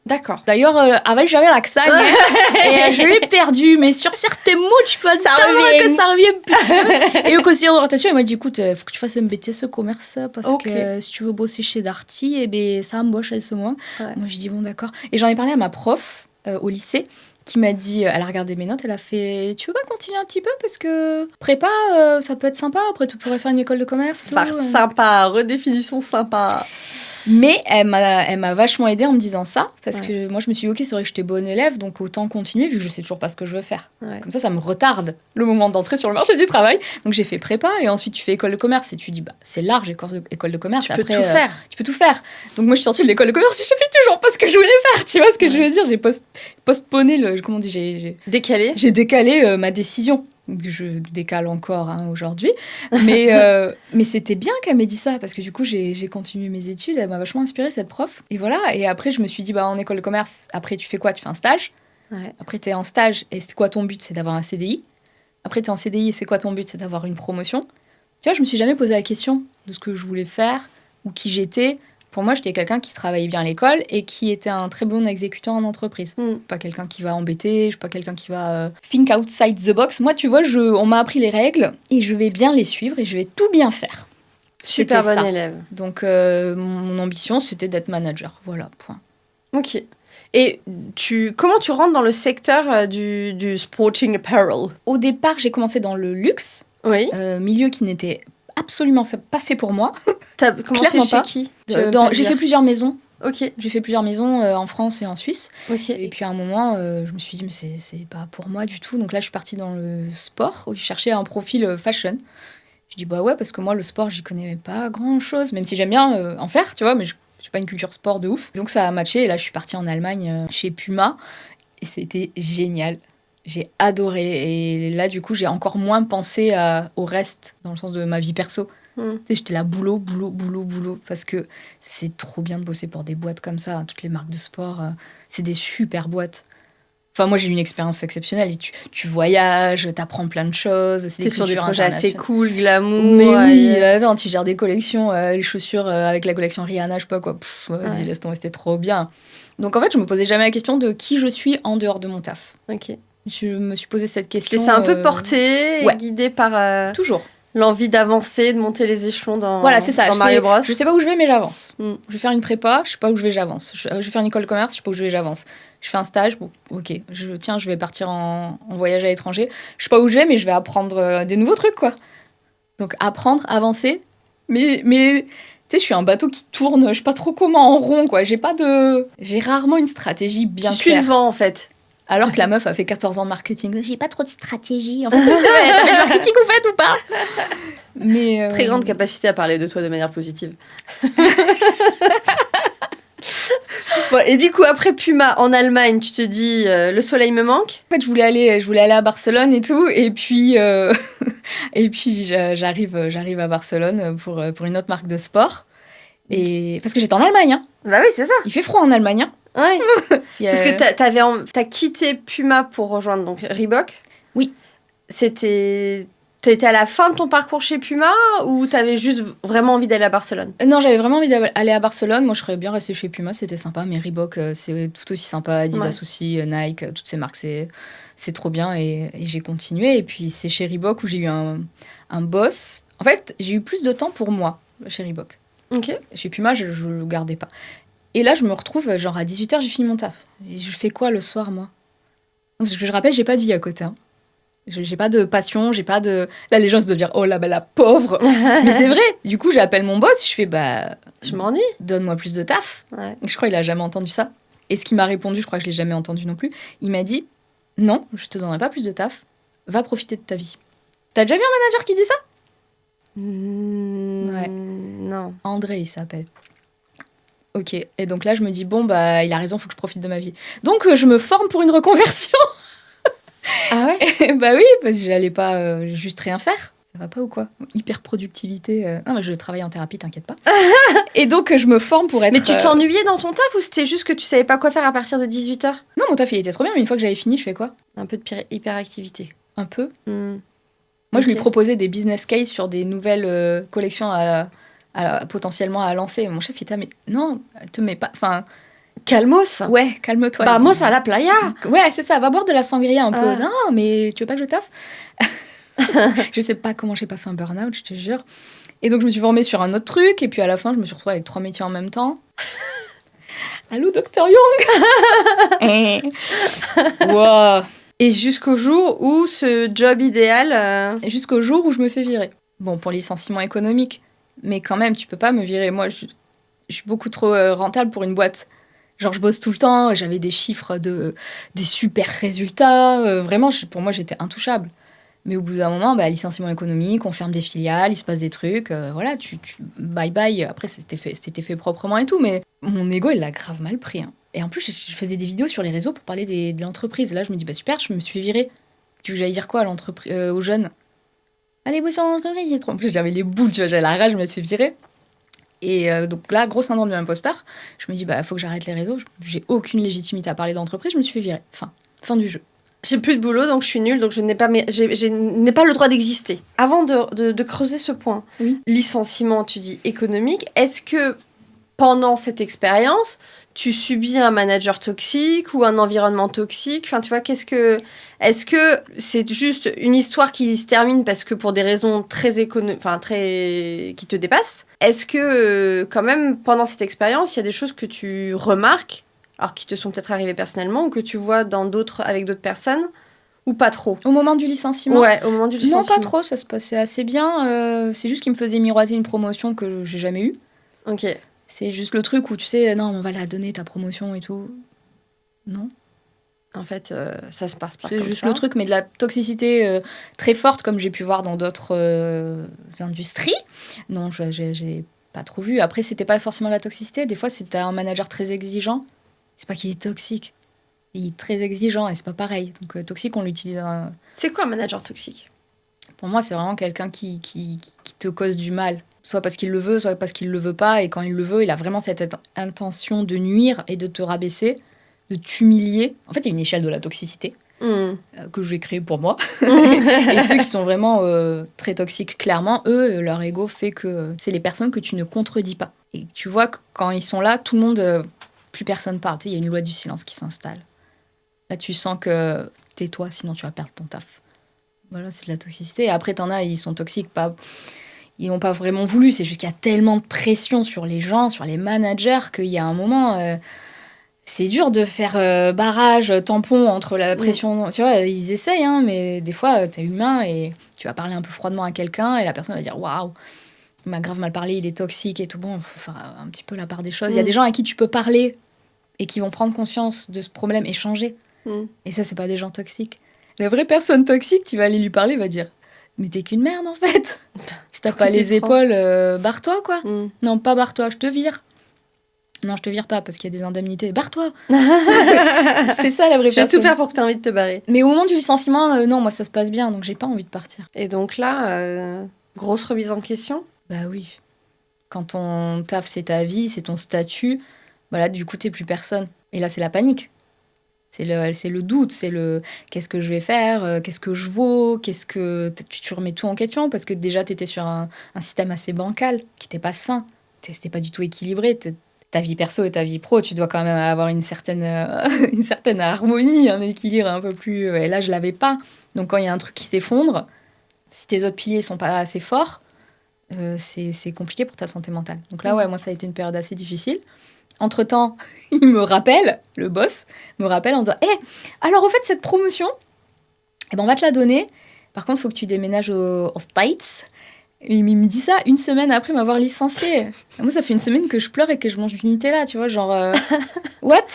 D'accord.
D'ailleurs, avant, j'avais l'accent, et je l'ai perdu, mais sur certains mots, tu peux
Ça
tellement
revient.
que ça revient un petit peu. Et le conseiller d'orientation, il m'a dit, écoute, faut que tu fasses un BTS commerce, parce que si tu veux bosser chez Darty, ça embauche à ce moment.
Ouais.
Moi, je dis, bon, d'accord. Et j'en ai parlé à ma prof au lycée, qui m'a dit, elle a regardé mes notes, elle a fait, tu veux pas continuer un petit peu, parce que prépa, ça peut être sympa, après tu pourrais faire une école de commerce.
Par sympa, redéfinition sympa.
Mais elle m'a vachement aidée en me disant ça, parce que moi je me suis dit, ok, c'est vrai que j'étais bonne élève, donc autant continuer, vu que je sais toujours pas ce que je veux faire.
Ouais.
Comme ça me retarde le moment d'entrer sur le marché du travail. Donc j'ai fait prépa, et ensuite tu fais école de commerce, et tu dis, c'est large, école de commerce.
Tu
après,
peux tout faire.
Tu peux tout faire. Donc moi je suis sortie de l'école de commerce, et je fais toujours pas ce que je voulais faire, tu vois ce que je veux dire. J'ai postponé comment on dit, j'ai décalé ma décision. Je décale encore aujourd'hui. Mais c'était bien qu'elle m'ait dit ça, parce que du coup, j'ai continué mes études. Elle m'a vachement inspirée, cette prof. Et voilà. Et après, je me suis dit, en école de commerce, après, tu fais quoi ? Tu fais un stage.
Ouais.
Après, tu es en stage. Et c'est quoi ton but ? C'est d'avoir un CDI. Après, tu es en CDI. Et c'est quoi ton but ? C'est d'avoir une promotion. Tu vois, je me suis jamais posé la question de ce que je voulais faire ou qui j'étais. Pour moi, j'étais quelqu'un qui travaillait bien à l'école et qui était un très bon exécutant en entreprise. Pas quelqu'un qui va embêter, je suis pas quelqu'un qui va think outside the box. Moi, tu vois, on m'a appris les règles et je vais bien les suivre et je vais tout bien faire.
Super bonne élève.
Donc, mon ambition, c'était d'être manager. Voilà, point.
Ok. Et comment tu rentres dans le secteur du sporting apparel ?
Au départ, j'ai commencé dans le luxe,
Oui.
milieu qui n'était absolument pas fait pour moi.
T'as commencé
Clairement
chez
pas.
qui ?
J'ai fait plusieurs maisons.
Ok.
J'ai fait plusieurs maisons en France et en Suisse.
Ok.
Et puis à un moment, je me suis dit, mais c'est pas pour moi du tout. Donc là, je suis partie dans le sport, où je cherchais un profil fashion. Je dis, ouais, parce que moi, le sport, j'y connais pas grand-chose, même si j'aime bien en faire, tu vois, mais j'ai pas une culture sport de ouf. Donc ça a matché, et là, je suis partie en Allemagne chez Puma, et c'était génial. J'ai adoré. Et là, du coup, j'ai encore moins pensé au reste, dans le sens de ma vie perso. Tu sais, j'étais là, boulot, parce que c'est trop bien de bosser pour des boîtes comme ça. Toutes les marques de sport, c'est des super boîtes. Enfin, moi, j'ai eu une expérience exceptionnelle. Et tu voyages, t'apprends plein de choses.
T'es sur des projets assez cool, glamour.
Mais oui, attends, tu gères des collections, les chaussures avec la collection Rihanna, je sais pas quoi. Vas-y, laisse tomber, c'était trop bien. Donc, en fait, je me posais jamais la question de qui je suis en dehors de mon taf.
Ok.
Je me suis posé cette question.
Et c'est un peu porté et guidé par...
Toujours.
l'envie d'avancer, de monter les échelons dans,
voilà, c'est ça.
dans Mario Bros.
Je sais pas où je vais, mais j'avance.
Mm.
Je vais faire une prépa, je sais pas où je vais, j'avance. Je vais faire une école de commerce, je sais pas où je vais, j'avance. Je fais un stage, bon, ok. Je vais partir en voyage à l'étranger. Je sais pas où je vais, mais je vais apprendre des nouveaux trucs, quoi. Donc apprendre, avancer. Mais tu sais, je suis un bateau qui tourne, je sais pas trop comment, en rond, quoi. J'ai rarement une stratégie bien
Tu suis
claire.
le vent, en fait.
Alors que la meuf a fait 14 ans de marketing. J'ai pas trop de stratégie. En fait, t'as fait le marketing ou fait ou pas? Mais
Très grande capacité à parler de toi de manière positive. Bon, et du coup, après Puma, en Allemagne, tu te dis, le soleil me manque.
En fait, je voulais aller à Barcelone et tout, et puis j'arrive à Barcelone pour une autre marque de sport, et parce que j'étais en Allemagne, hein.
Bah oui, c'est ça.
Il fait froid en Allemagne, hein.
Ouais. Parce que t'as quitté Puma pour rejoindre donc Reebok.
Oui.
T'étais à la fin de ton parcours chez Puma ou t'avais juste vraiment envie d'aller à Barcelone?
Non, j'avais vraiment envie d'aller à Barcelone. Moi, je serais bien restée chez Puma, c'était sympa, mais Reebok, c'est tout aussi sympa. Adidas aussi, Nike, toutes ces marques, c'est trop bien, et j'ai continué. Et puis, c'est chez Reebok où j'ai eu un boss. En fait, j'ai eu plus de temps pour moi chez Reebok.
Ok.
Chez Puma, je le gardais pas. Et là, je me retrouve, genre à 18h, j'ai fini mon taf. Et je fais quoi le soir, moi? Parce que je rappelle, j'ai pas de vie à côté, hein. J'ai pas de passion, j'ai pas de... Là, les gens se doivent dire, oh là, bah, la pauvre. Mais c'est vrai. Du coup, j'appelle mon boss, je fais, bah...
Je m'ennuie.
Donne-moi plus de taf.
Ouais.
Je crois qu'il a jamais entendu ça. Et ce qu'il m'a répondu, je crois que je l'ai jamais entendu non plus, il m'a dit, non, je te donnerai pas plus de taf, va profiter de ta vie. T'as déjà vu un manager qui dit ça? Ouais.
Non.
André, il s'appelle. Ok. Et donc là, je me dis, bon, bah, il a raison, faut que je profite de ma vie. Donc, je me forme pour une reconversion.
Ah ouais?
Et bah oui, parce que j'allais pas juste rien faire. Ça va pas ou quoi? Hyper productivité. Non, mais je travaille en thérapie, t'inquiète pas. Et donc, je me forme pour être...
Mais tu t'ennuyais dans ton taf ou c'était juste que tu savais pas quoi faire à partir de 18h?
Non, mon taf, il était trop bien, mais une fois que j'avais fini, je fais quoi?
Un peu de hyperactivité.
Un peu.
Mm.
Moi, je lui
Ok.
proposais des business cases sur des nouvelles collections potentiellement à lancer. Mon chef, il était mais non, te mets pas... Enfin,
Calmos.
ouais, calme-toi.
Vamos à la playa.
Ouais, c'est ça, va boire de la sangria un peu.
Ah.
Non, mais tu veux pas que je taffe? Je sais pas comment j'ai pas fait un burn-out, je te jure. Et donc, je me suis formée sur un autre truc, et puis à la fin, je me suis retrouvée avec 3 métiers en même temps. Allô, Dr Young. Wow.
Et jusqu'au jour où ce job idéal...
Et jusqu'au jour où je me fais virer. Bon, pour licenciement économique, mais quand même, tu peux pas me virer. Moi, je suis beaucoup trop rentable pour une boîte. Genre, je bosse tout le temps, j'avais des chiffres, des super résultats. Vraiment, pour moi, j'étais intouchable. Mais au bout d'un moment, bah, licenciement économique, on ferme des filiales, il se passe des trucs. Voilà, bye bye. Après, c'était fait proprement et tout, mais mon ego, il l'a grave mal pris, hein. Et en plus, je faisais des vidéos sur les réseaux pour parler de l'entreprise. Là, je me dis, bah super, je me suis virée. Tu veux que j'aille dire quoi à aux jeunes? Allez, bosser en entreprise, c'est trop. En plus, j'avais les boules, tu vois, j'avais la rage, je me suis virée. Et donc là, gros syndrome de l'imposteur. Je me dis, bah, faut que j'arrête les réseaux. J'ai aucune légitimité à parler d'entreprise. Je me suis fait virer. Fin du jeu.
J'ai plus de boulot, donc je suis nulle, donc je n'ai pas le droit d'exister. Avant de creuser ce point,
Oui.
Licenciement, tu dis économique, est-ce que pendant cette expérience, tu subis un manager toxique ou un environnement toxique? Enfin, tu vois, est-ce que c'est juste une histoire qui se termine parce que pour des raisons très qui te dépassent? Est-ce que quand même pendant cette expérience, il y a des choses que tu remarques, alors qui te sont peut-être arrivées personnellement ou que tu vois avec d'autres personnes, ou pas trop?
Au moment du licenciement?
Ouais, au moment du licenciement.
Non, pas trop, ça se passait assez bien. C'est juste qu'il me faisait miroiter une promotion que j'ai jamais eue.
Ok.
C'est juste le truc où tu sais, non, on va la donner ta promotion et tout. Non.
En fait, ça se passe pas
C'est
comme
juste
ça.
le truc, mais de la toxicité très forte, comme j'ai pu voir dans d'autres industries. Non, j'ai pas trop vu. Après, c'était pas forcément de la toxicité. Des fois, c'était un manager très exigeant. C'est pas qu'il est toxique. Il est très exigeant et c'est pas pareil. Donc, toxique, on l'utilise.
C'est quoi un manager toxique?
Pour moi, c'est vraiment quelqu'un qui te cause du mal. Soit parce qu'il le veut, soit parce qu'il le veut pas. Et quand il le veut, il a vraiment cette intention de nuire et de te rabaisser, de t'humilier. En fait, il y a une échelle de la toxicité que je vais créer pour moi. Et ceux qui sont vraiment très toxiques, clairement, eux, leur ego fait que c'est les personnes que tu ne contredis pas. Et tu vois que quand ils sont là, tout le monde, plus personne parle. Il y a une loi du silence qui s'installe. Là, tu sens que tais-toi, sinon tu vas perdre ton taf. Voilà, c'est de la toxicité. Et après, t'en as, ils sont toxiques, ils n'ont pas vraiment voulu. C'est juste qu'il y a tellement de pression sur les gens, sur les managers, qu'il y a un moment, c'est dur de faire barrage, tampon entre la pression. Tu vois, ils essayent, hein, mais des fois, t'es humain et tu vas parler un peu froidement à quelqu'un et la personne va dire waouh, il m'a grave mal parlé, il est toxique et tout. Bon, il faut faire un petit peu la part des choses. Il y a des gens à qui tu peux parler et qui vont prendre conscience de ce problème et changer. Et ça, c'est pas des gens toxiques. La vraie personne toxique, tu vas aller lui parler, va dire mais t'es qu'une merde en fait. Si t'as pas les épaules, barre-toi quoi. Non, pas barre-toi, je te vire. Non, je te vire pas parce qu'il y a des indemnités. Barre-toi. C'est ça la vraie personne.
Je vais tout faire pour que t'aies envie de te barrer.
Mais au moment du licenciement, non, moi ça se passe bien, donc j'ai pas envie de partir.
Et donc là, grosse remise en question.
Bah oui. Quand ton taf c'est ta vie, c'est ton statut, bah là du coup t'es plus personne. Et là c'est la panique. C'est le doute, c'est le qu'est-ce que je vais faire, qu'est-ce que je vaux, tu remets tout en question parce que déjà t'étais sur un système assez bancal qui n'était pas sain, c'était pas du tout équilibré. Ta vie perso et ta vie pro, tu dois quand même avoir une certaine harmonie, un équilibre un peu plus. Et là je l'avais pas. Donc quand il y a un truc qui s'effondre, si tes autres piliers sont pas assez forts, c'est compliqué pour ta santé mentale. Donc là ouais, moi ça a été une période assez difficile. Entre-temps, il me rappelle, le boss me rappelle en disant alors au fait, cette promotion, on va te la donner. Par contre, il faut que tu déménages aux States. Et il me dit ça une semaine après m'avoir licenciée. Moi, ça fait une semaine que je pleure et que je mange du Nutella, tu vois, genre, what?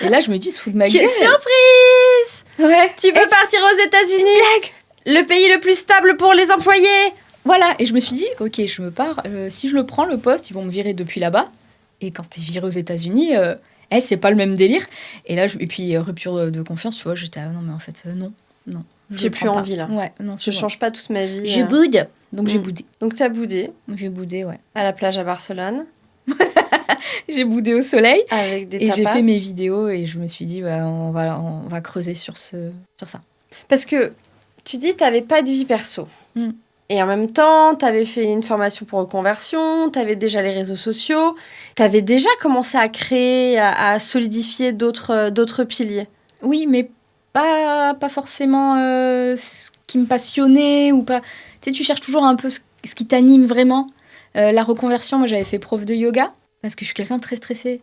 Et là, je me dis, il se fout de ma gueule.
Quelle surprise!
Ouais.
Tu peux partir aux États-Unis, le pays le plus stable pour les employés.
Voilà, et je me suis dit, ok, je me pars. Si je le prends, le poste, ils vont me virer depuis là-bas. Et quand t'es viré aux États-Unis, c'est pas le même délire. Et là, et puis rupture de confiance, tu vois, j'étais non, mais en fait, non.
J'ai plus envie là.
Ouais, non,
je change pas toute ma vie.
Je boude. Donc j'ai boudé.
Donc t'as boudé.
J'ai boudé, ouais.
À la plage à Barcelone.
J'ai boudé au soleil.
Avec des
tapas. Et j'ai fait mes vidéos et je me suis dit, on va creuser sur ça.
Parce que tu dis, t'avais pas de vie perso. Et en même temps, tu avais fait une formation pour reconversion, tu avais déjà les réseaux sociaux, tu avais déjà commencé à créer, à solidifier d'autres piliers.
Oui, mais pas forcément ce qui me passionnait ou pas. Tu sais, tu cherches toujours un peu ce qui t'anime vraiment. La reconversion, moi j'avais fait prof de yoga parce que je suis quelqu'un de très stressé.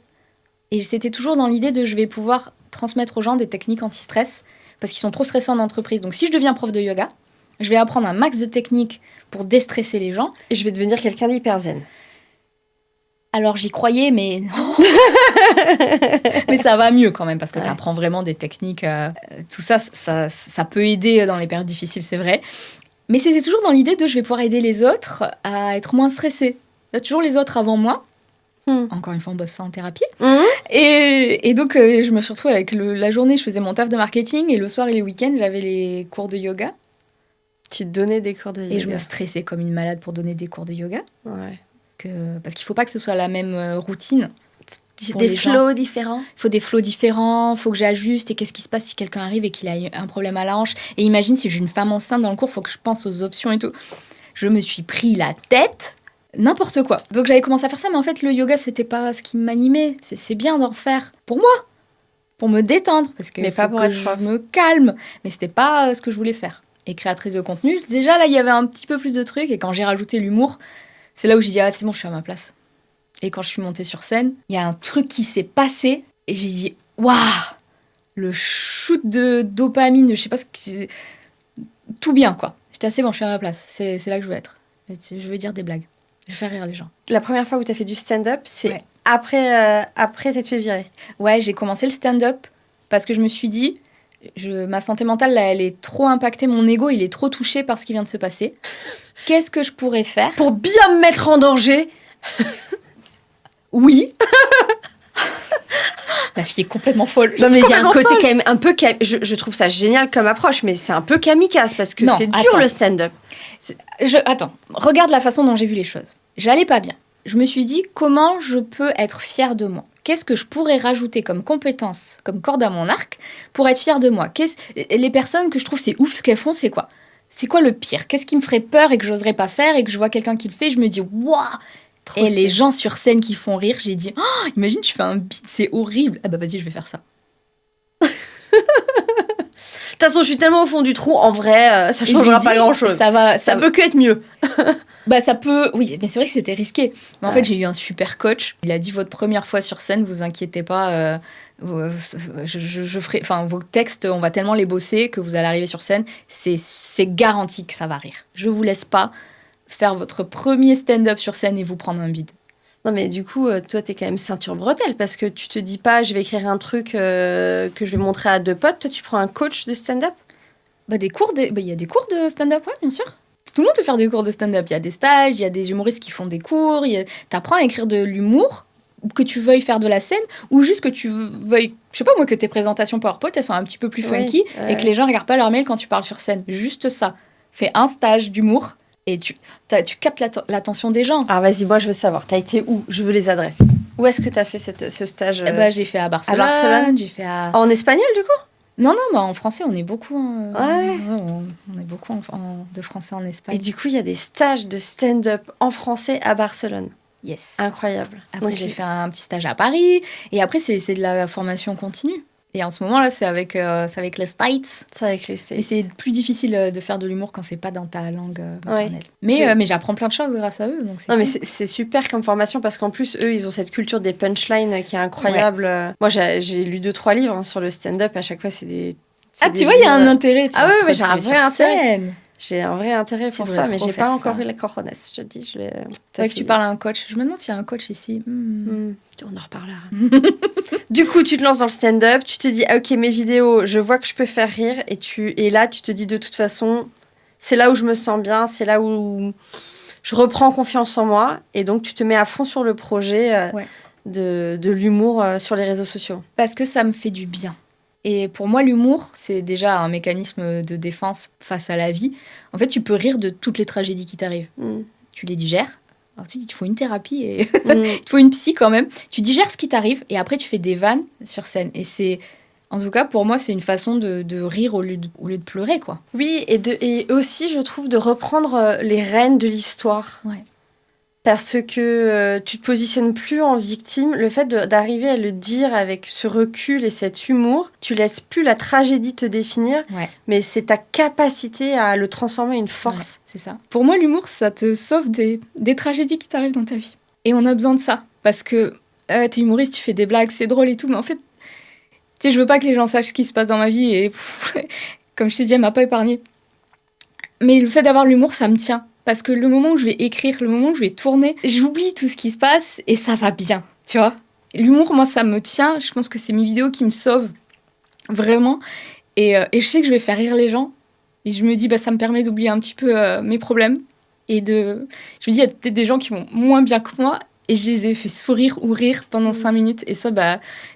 Et c'était toujours dans l'idée de je vais pouvoir transmettre aux gens des techniques anti-stress parce qu'ils sont trop stressés en entreprise. Donc si je deviens prof de yoga, je vais apprendre un max de techniques pour déstresser les gens.
Et je vais devenir quelqu'un d'hyper zen.
Alors j'y croyais, mais non. Mais ça va mieux quand même, parce que tu apprends vraiment des techniques. Tout ça peut aider dans les périodes difficiles, c'est vrai. Mais c'était toujours dans l'idée de je vais pouvoir aider les autres à être moins stressés. Il y a toujours les autres avant moi. Encore une fois, on bosse ça en thérapie. Et donc, je me suis retrouvée avec la journée, je faisais mon taf de marketing, et le soir et les week-ends, j'avais les cours de yoga.
Tu donnais des cours de yoga.
Et je me stressais comme une malade pour donner des cours de yoga.
Ouais.
Parce qu'il ne faut pas que ce soit la même routine.
Des flows différents.
Il faut des flows différents, il faut que j'ajuste. Et qu'est-ce qui se passe si quelqu'un arrive et qu'il a un problème à la hanche? Et imagine si j'ai une femme enceinte dans le cours, il faut que je pense aux options et tout. Je me suis pris la tête, n'importe quoi. Donc j'avais commencé à faire ça, mais en fait, le yoga, c'était pas ce qui m'animait. C'est bien d'en faire pour moi, pour me détendre, parce que,
mais pas pour
que je me calme. Mais c'était pas ce que je voulais faire. Et créatrice de contenu, déjà là, il y avait un petit peu plus de trucs. Et quand j'ai rajouté l'humour, c'est là où j'ai dit, c'est bon, je suis à ma place. Et quand je suis montée sur scène, il y a un truc qui s'est passé. Et j'ai dit, waouh, le shoot de dopamine, je sais pas ce que... Tout bien, quoi. J'étais assez bon, je suis à ma place. C'est là que je veux être. Je veux dire des blagues. Je vais faire rire les gens.
La première fois où tu as fait du stand-up, c'est après t'être fait virer.
Ouais, j'ai commencé le stand-up parce que je me suis dit... ma santé mentale, là, elle est trop impactée. Mon ego, il est trop touché par ce qui vient de se passer. Qu'est-ce que je pourrais faire
pour bien me mettre en danger?
Oui. La fille est complètement folle.
Non, mais il y a un côté quand même un peu... Je trouve ça génial comme approche, mais c'est un peu kamikaze parce que c'est dur le stand-up.
Attends, regarde la façon dont j'ai vu les choses. J'allais pas bien. Je me suis dit, comment je peux être fière de moi? Qu'est-ce que je pourrais rajouter comme compétence, comme corde à mon arc, pour être fière de moi? Les personnes que je trouve c'est ouf ce qu'elles font, c'est quoi? C'est quoi le pire? Qu'est-ce qui me ferait peur et que j'oserais pas faire et que je vois quelqu'un qui le fait, je me dis waouh! Et les gens sur scène qui font rire, j'ai dit imagine tu fais un beat, c'est horrible. Ah bah vas-y, je vais faire ça.
toute façon, je suis tellement au fond du trou, en vrai, ça changera pas grand-chose. Ça peut que être mieux.
Bah ça peut, oui, mais c'est vrai que c'était risqué. Mais en fait, j'ai eu un super coach. Il a dit votre première fois sur scène, vous inquiétez pas, je ferai, enfin vos textes, on va tellement les bosser que vous allez arriver sur scène, c'est garanti que ça va rire. Je vous laisse pas faire votre premier stand-up sur scène et vous prendre un bide.
Non mais du coup, toi t'es quand même ceinture bretelle parce que tu te dis pas, je vais écrire un truc que je vais montrer à 2 potes. Toi, tu prends un coach de stand-up.
Bah il y a des cours de stand-up, ouais, bien sûr. Tout le monde peut faire des cours de stand-up. Il y a des stages, il y a des humoristes qui font des cours. T'apprends à écrire de l'humour, que tu veuilles faire de la scène, ou juste que tu veuilles, je sais pas moi, que tes présentations PowerPoint, elles sont un petit peu plus funky, et que les gens regardent pas leur mail quand tu parles sur scène. Juste ça. Fais un stage d'humour, et tu captes l'attention des gens.
Alors vas-y, moi je veux savoir, t'as été où? Je veux les adresses. Où est-ce que t'as fait ce stage
J'ai fait à Barcelone. J'ai fait
En espagnol, du coup?
Non, bah, en français, on est beaucoup. On est beaucoup de français en Espagne.
Et du coup, il y a des stages de stand-up en français à Barcelone.
Yes.
Incroyable.
Après, j'ai fait un petit stage à Paris. Et après, c'est de la formation continue. Et en ce moment-là, c'est avec les States.
C'est avec les States.
Mais c'est plus difficile de faire de l'humour quand c'est pas dans ta langue maternelle. Mais j'apprends plein de choses grâce à eux. Donc
mais c'est super comme formation parce qu'en plus, eux, ils ont cette culture des punchlines qui est incroyable. Ouais. Moi, j'ai lu 2-3 livres sur le stand-up. À chaque fois, c'est des...
tu vois, il y a un intérêt.
Oui, j'ai un vrai intérêt. J'ai un vrai intérêt pour ça, mais j'ai pas encore eu la cojones. Je te dis, je l'ai...
C'est vrai que tu parles à un coach. Je me demande s'il y a un coach ici.
On en reparlera. Du coup, tu te lances dans le stand-up, tu te dis, ah, ok, mes vidéos, je vois que je peux faire rire, et là, tu te dis, de toute façon, c'est là où je me sens bien, c'est là où je reprends confiance en moi, et donc tu te mets à fond sur le projet de l'humour sur les réseaux sociaux.
Parce que ça me fait du bien. Et pour moi, l'humour, c'est déjà un mécanisme de défense face à la vie. En fait, tu peux rire de toutes les tragédies qui t'arrivent. Tu les digères. Alors tu dis, il faut une thérapie et il te faut une psy quand même. Tu digères ce qui t'arrive et après, tu fais des vannes sur scène. Et c'est, en tout cas, pour moi, c'est une façon de rire au lieu de pleurer, quoi.
Oui, et aussi, je trouve, de reprendre les rênes de l'histoire.
Ouais.
Parce que tu te positionnes plus en victime. Le fait d'arriver à le dire avec ce recul et cet humour, tu laisses plus la tragédie te définir, mais c'est ta capacité à le transformer en une force.
Ouais, c'est ça. Pour moi, l'humour, ça te sauve des tragédies qui t'arrivent dans ta vie. Et on a besoin de ça. Parce que t'es humoriste, tu fais des blagues, c'est drôle et tout, mais en fait, tu sais, je veux pas que les gens sachent ce qui se passe dans ma vie et comme je t'ai dit, elle m'a pas épargnée. Mais le fait d'avoir l'humour, ça me tient. Parce que le moment où je vais écrire, le moment où je vais tourner, j'oublie tout ce qui se passe et ça va bien, tu vois. L'humour, moi, ça me tient. Je pense que c'est mes vidéos qui me sauvent, vraiment. Et je sais que je vais faire rire les gens. Et je me dis, ça me permet d'oublier un petit peu mes problèmes. Et je me dis, il y a peut-être des gens qui vont moins bien que moi. Et je les ai fait sourire ou rire pendant 5 minutes. Et ça,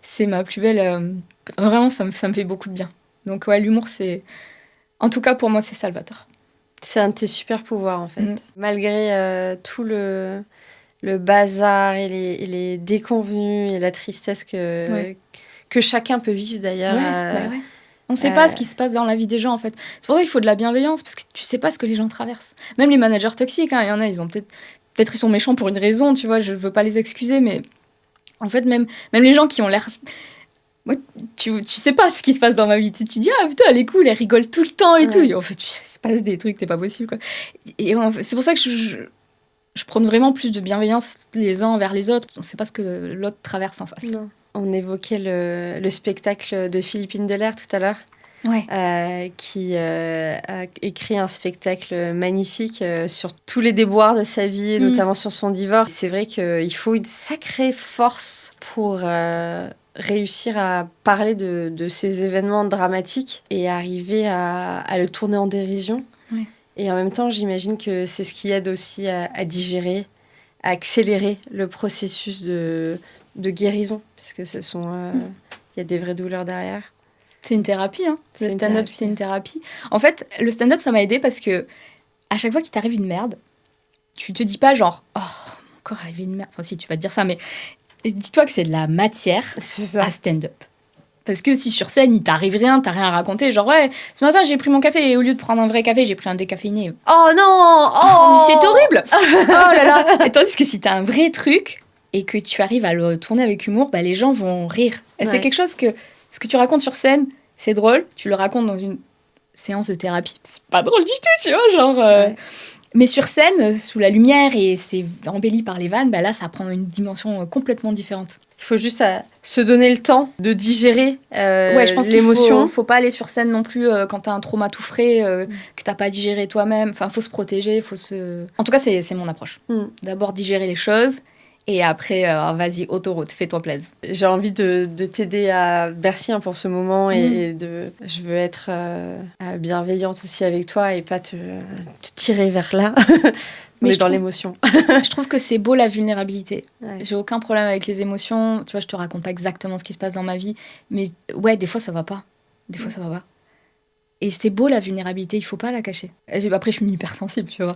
c'est ma plus belle... Vraiment, ça me fait beaucoup de bien. Donc, ouais, l'humour, c'est... En tout cas, pour moi, c'est salvateur.
C'est un de tes super pouvoirs, en fait. Malgré tout le bazar et les déconvenus et la tristesse que chacun peut vivre, d'ailleurs.
On ne sait pas ce qui se passe dans la vie des gens, en fait. C'est pour ça qu'il faut de la bienveillance, parce que tu ne sais pas ce que les gens traversent. Même les managers toxiques, hein, il y en a, ils ont peut-être ils sont méchants pour une raison, tu vois, je ne veux pas les excuser, mais en fait, même les gens qui ont l'air... Moi, tu sais pas ce qui se passe dans ma vie. Tu dis, ah putain, elle est cool, elle rigole tout le temps et tout. Et en fait, il se passe des trucs, c'est pas possible, quoi. Et c'est pour ça que je prône vraiment plus de bienveillance les uns envers les autres. On sait pas ce que l'autre traverse en face.
Non. On évoquait le spectacle de Philippe Indeler tout à l'heure, qui a écrit un spectacle magnifique sur tous les déboires de sa vie, notamment sur son divorce. C'est vrai qu'il faut une sacrée force pour... réussir à parler de ces événements dramatiques et arriver à le tourner en dérision.
Ouais.
Et en même temps, j'imagine que c'est ce qui aide aussi à digérer, à accélérer le processus de guérison, parce que y a des vraies douleurs derrière.
C'est une thérapie, hein. Le stand-up, c'était une thérapie. En fait, le stand-up, ça m'a aidé parce que à chaque fois qu'il t'arrive une merde, tu te dis pas genre « Oh, encore arrivé une merde ». Enfin, si, tu vas te dire ça, mais... Et dis-toi que c'est de la matière à stand-up. Parce que si sur scène, il t'arrive rien, t'as rien à raconter, genre ouais, ce matin j'ai pris mon café et au lieu de prendre un vrai café, j'ai pris un décaféiné.
Oh non,
mais c'est horrible. Oh là là. Et tandis que si t'as un vrai truc et que tu arrives à le tourner avec humour, les gens vont rire. Et c'est quelque chose que ce que tu racontes sur scène, c'est drôle, tu le racontes dans une séance de thérapie. C'est pas drôle du tout, tu vois, genre... Mais sur scène, sous la lumière, et c'est embelli par les vannes, bah là, ça prend une dimension complètement différente.
Il faut juste se donner le temps de digérer
je pense
l'émotion.
Faut pas aller sur scène non plus quand t'as un trauma tout frais, que t'as pas digéré toi-même. Enfin, faut se protéger, En tout cas, c'est mon approche. D'abord digérer les choses, et après, vas-y, autoroute, fais-toi plaisir.
J'ai envie de t'aider à... Merci pour ce moment, et je veux être bienveillante aussi avec toi, et pas te tirer vers là. Mais dans l'émotion.
Je trouve que c'est beau la vulnérabilité.
Ouais.
J'ai aucun problème avec les émotions. Tu vois, je te raconte pas exactement ce qui se passe dans ma vie. Mais des fois, ça va pas. Des fois, ça va pas. Et c'est beau la vulnérabilité, il faut pas la cacher. Après, je suis une hypersensible, tu vois.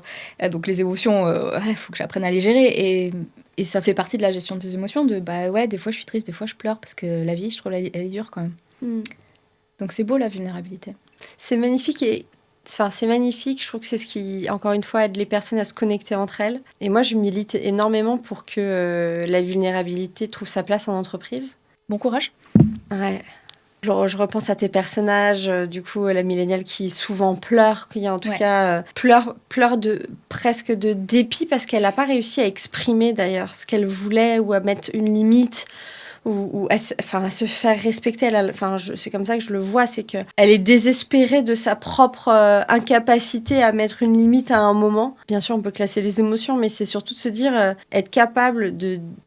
Donc les émotions, il faut que j'apprenne à les gérer. Et ça fait partie de la gestion des émotions. Des fois, je suis triste, des fois, je pleure. Parce que la vie, je trouve, elle est dure quand même. Donc c'est beau la vulnérabilité.
C'est magnifique c'est magnifique, je trouve que c'est ce qui, encore une fois, aide les personnes à se connecter entre elles. Et moi, je milite énormément pour que la vulnérabilité trouve sa place en entreprise.
Bon courage.
Ouais. Je repense à tes personnages, du coup, la milléniale qui souvent pleure, qui en tout cas pleure presque de dépit parce qu'elle n'a pas réussi à exprimer d'ailleurs ce qu'elle voulait ou à mettre une limite. Ou à se faire respecter. C'est comme ça que je le vois, c'est qu'elle est désespérée de sa propre incapacité à mettre une limite à un moment. Bien sûr, on peut classer les émotions, mais c'est surtout de se dire, être capable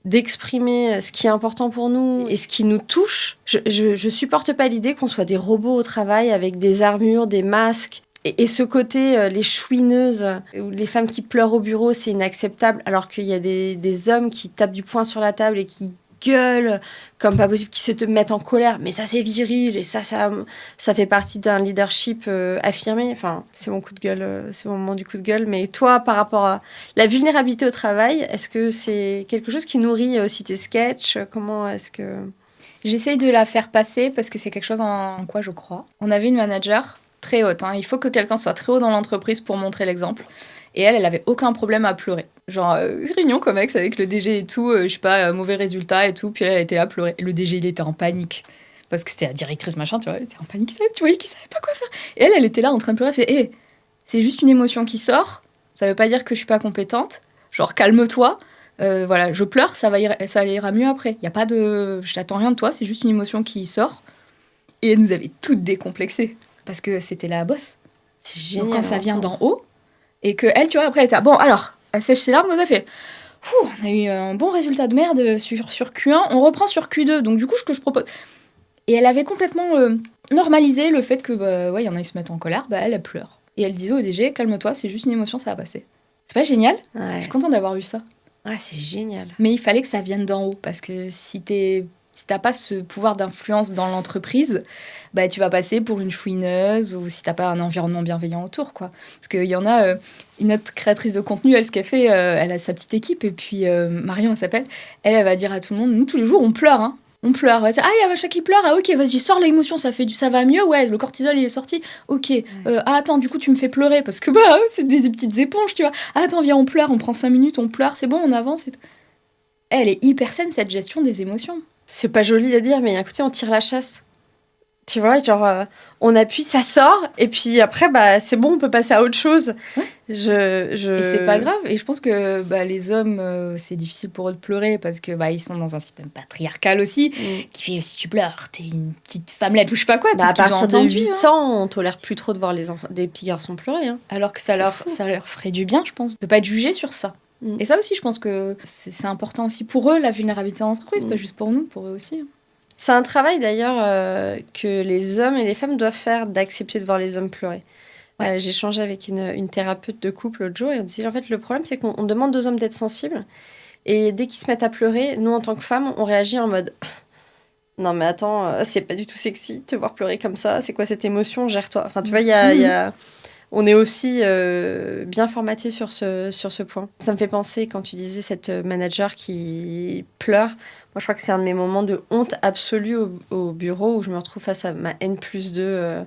d'exprimer ce qui est important pour nous et ce qui nous touche. Je supporte pas l'idée qu'on soit des robots au travail avec des armures, des masques. Et ce côté, les chouineuses, ou les femmes qui pleurent au bureau, c'est inacceptable, alors qu'il y a des hommes qui tapent du poing sur la table et qui gueule comme pas possible, qui se mettent en colère, mais ça c'est viril et ça fait partie d'un leadership affirmé. Enfin, c'est mon coup de gueule, c'est mon moment du coup de gueule. Mais toi, par rapport à la vulnérabilité au travail, est-ce que c'est quelque chose qui nourrit aussi tes sketchs? Comment est-ce que...
J'essaye de la faire passer parce que c'est quelque chose en quoi je crois. On avait une manager très haute, il faut que quelqu'un soit très haut dans l'entreprise pour montrer l'exemple. Et elle avait aucun problème à pleurer. Genre, réunion comex avec le DG et tout, je sais pas, mauvais résultat et tout. Puis elle était là à pleurer. Et le DG, il était en panique. Parce que c'était la directrice, machin, tu vois. Elle était en panique, tu voyais qu'il savait pas quoi faire. Et elle était là en train de pleurer. Elle fait, c'est juste une émotion qui sort. Ça veut pas dire que je suis pas compétente. Genre, calme-toi. Voilà, je pleure, ça ira mieux après. Y a pas de... Je t'attends rien de toi, c'est juste une émotion qui sort. Et elle nous avait toutes décomplexées. Parce que c'était la boss.
C'est génial.
Donc quand ça vient d'en haut, et que elle, tu vois, après, elle était bon, alors, elle sèche ses larmes, on a fait, on a eu un bon résultat de merde sur Q1, on reprend sur Q2, donc du coup, ce que je propose... Et elle avait complètement normalisé le fait que, il y en a, ils se mettent en colère, elle pleure. Et elle disait au DG, calme-toi, c'est juste une émotion, ça va passer. C'est pas génial ?
Ouais.
Je suis contente d'avoir eu ça.
Ouais, c'est génial.
Mais il fallait que ça vienne d'en haut, parce que si t'as pas ce pouvoir d'influence dans l'entreprise, tu vas passer pour une fouineuse ou si t'as pas un environnement bienveillant autour, quoi. Parce qu'il y en a une autre créatrice de contenu, elle, ce qu'elle fait, elle a sa petite équipe et puis Marion, elle s'appelle, elle va dire à tout le monde, nous, tous les jours, on pleure, hein. On pleure. Elle va dire, il y a Vacha qui pleure, ok, vas-y, sors l'émotion, ça va mieux, ouais, le cortisol, il est sorti, ok. Attends, du coup, tu me fais pleurer parce que, c'est des petites éponges, tu vois. Attends, viens, on pleure, on prend 5 minutes, on pleure, c'est bon, on avance. Elle est hyper saine, cette gestion des émotions.
C'est pas joli à dire, mais à côté, on tire la chasse. Tu vois, genre, on appuie, ça sort, et puis après, c'est bon, on peut passer à autre chose.
Ouais. Et c'est pas grave. Et je pense que les hommes, c'est difficile pour eux de pleurer parce que ils sont dans un système patriarcal aussi, qui fait si tu pleures, t'es une petite femmelette ou je sais pas quoi.
À partir de 8 ans, on tolère plus trop de voir des petits garçons pleurer. Hein.
Alors que ça leur ferait du bien, je pense, de pas être jugé sur ça. Et ça aussi, je pense que c'est important aussi pour eux, la vulnérabilité en entreprise, pas juste pour nous, pour eux aussi.
C'est un travail d'ailleurs que les hommes et les femmes doivent faire, d'accepter de voir les hommes pleurer. J'ai échangé avec une thérapeute de couple l'autre jour et on disait en fait le problème c'est qu'on demande aux hommes d'être sensibles et dès qu'ils se mettent à pleurer, nous en tant que femmes, on réagit en mode non mais attends, c'est pas du tout sexy de te voir pleurer comme ça, c'est quoi cette émotion, gère-toi. Enfin tu vois, on est aussi bien formaté sur ce point. Ça me fait penser quand tu disais cette manager qui pleure. Moi, je crois que c'est un de mes moments de honte absolue au bureau où je me retrouve face à ma N+2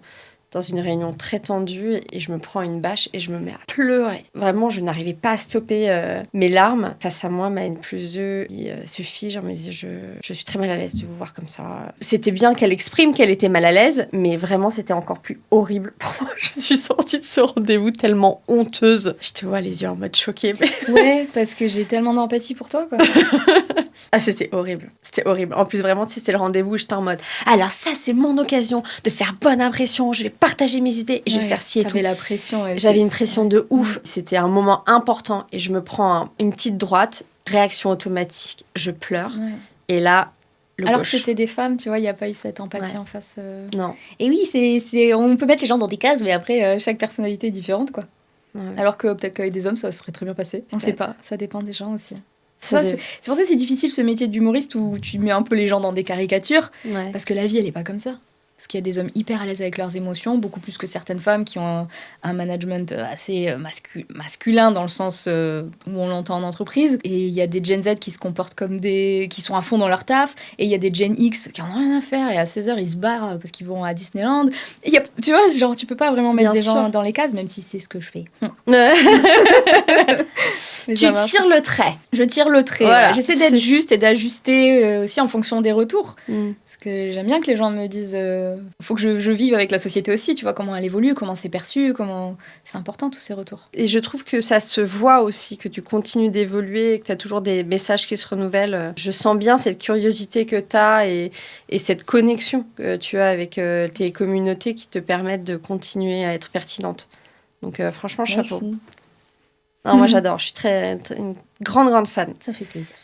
dans une réunion très tendue et je me prends une bâche et je me mets à pleurer. Vraiment, je n'arrivais pas à stopper mes larmes. Face à moi, ma N+2 se fige. Elle me dit, je suis très mal à l'aise de vous voir comme ça. C'était bien qu'elle exprime qu'elle était mal à l'aise, mais vraiment, c'était encore plus horrible pour moi. Je suis sortie de ce rendez-vous tellement honteuse. Je te vois les yeux en mode choquée. Mais...
Ouais, parce que j'ai tellement d'empathie pour toi, quoi.
Ah, c'était horrible. C'était horrible. En plus, vraiment, si c'est le rendez-vous, j'étais en mode, alors ça, c'est mon occasion de faire bonne impression. Je vais partager mes idées et je vais faire ci et tout.
T'avais la pression.
J'avais une pression de ouf. C'était un moment important et je me prends une petite droite, réaction automatique, je pleure. Ouais. Et là,
alors
gauche.
Que c'était des femmes, tu vois, il n'y a pas eu cette empathie en face.
Non.
Et oui, on peut mettre les gens dans des cases, mais après, chaque personnalité est différente, quoi. Ouais. Alors que peut-être qu'avec des hommes, ça serait très bien passé. On ne sait pas, ça dépend des gens aussi. C'est pour ça que c'est difficile ce métier d'humoriste où tu mets un peu les gens dans des caricatures, parce que la vie, elle n'est pas comme ça. Parce qu'il y a des hommes hyper à l'aise avec leurs émotions, beaucoup plus que certaines femmes qui ont un management assez masculin dans le sens où on l'entend en entreprise. Et il y a des Gen Z qui se comportent comme qui sont à fond dans leur taf. Et il y a des Gen X qui en ont rien à faire. Et à 16h, ils se barrent parce qu'ils vont à Disneyland. Et tu vois, genre, tu peux pas vraiment mettre des gens dans les cases, même si c'est ce que je fais.
Tu tires le trait.
Je tire le trait. Voilà. Ouais. J'essaie d'être juste et d'ajuster aussi en fonction des retours. Parce que j'aime bien que les gens me disent... faut que je vive avec la société aussi, tu vois, comment elle évolue, comment c'est perçu, c'est important tous ces retours.
Et je trouve que ça se voit aussi, que tu continues d'évoluer, que tu as toujours des messages qui se renouvellent. Je sens bien cette curiosité que tu as et cette connexion que tu as avec tes communautés qui te permettent de continuer à être pertinente. Donc franchement, chapeau. Non, moi j'adore, je suis une grande fan.
Ça fait plaisir.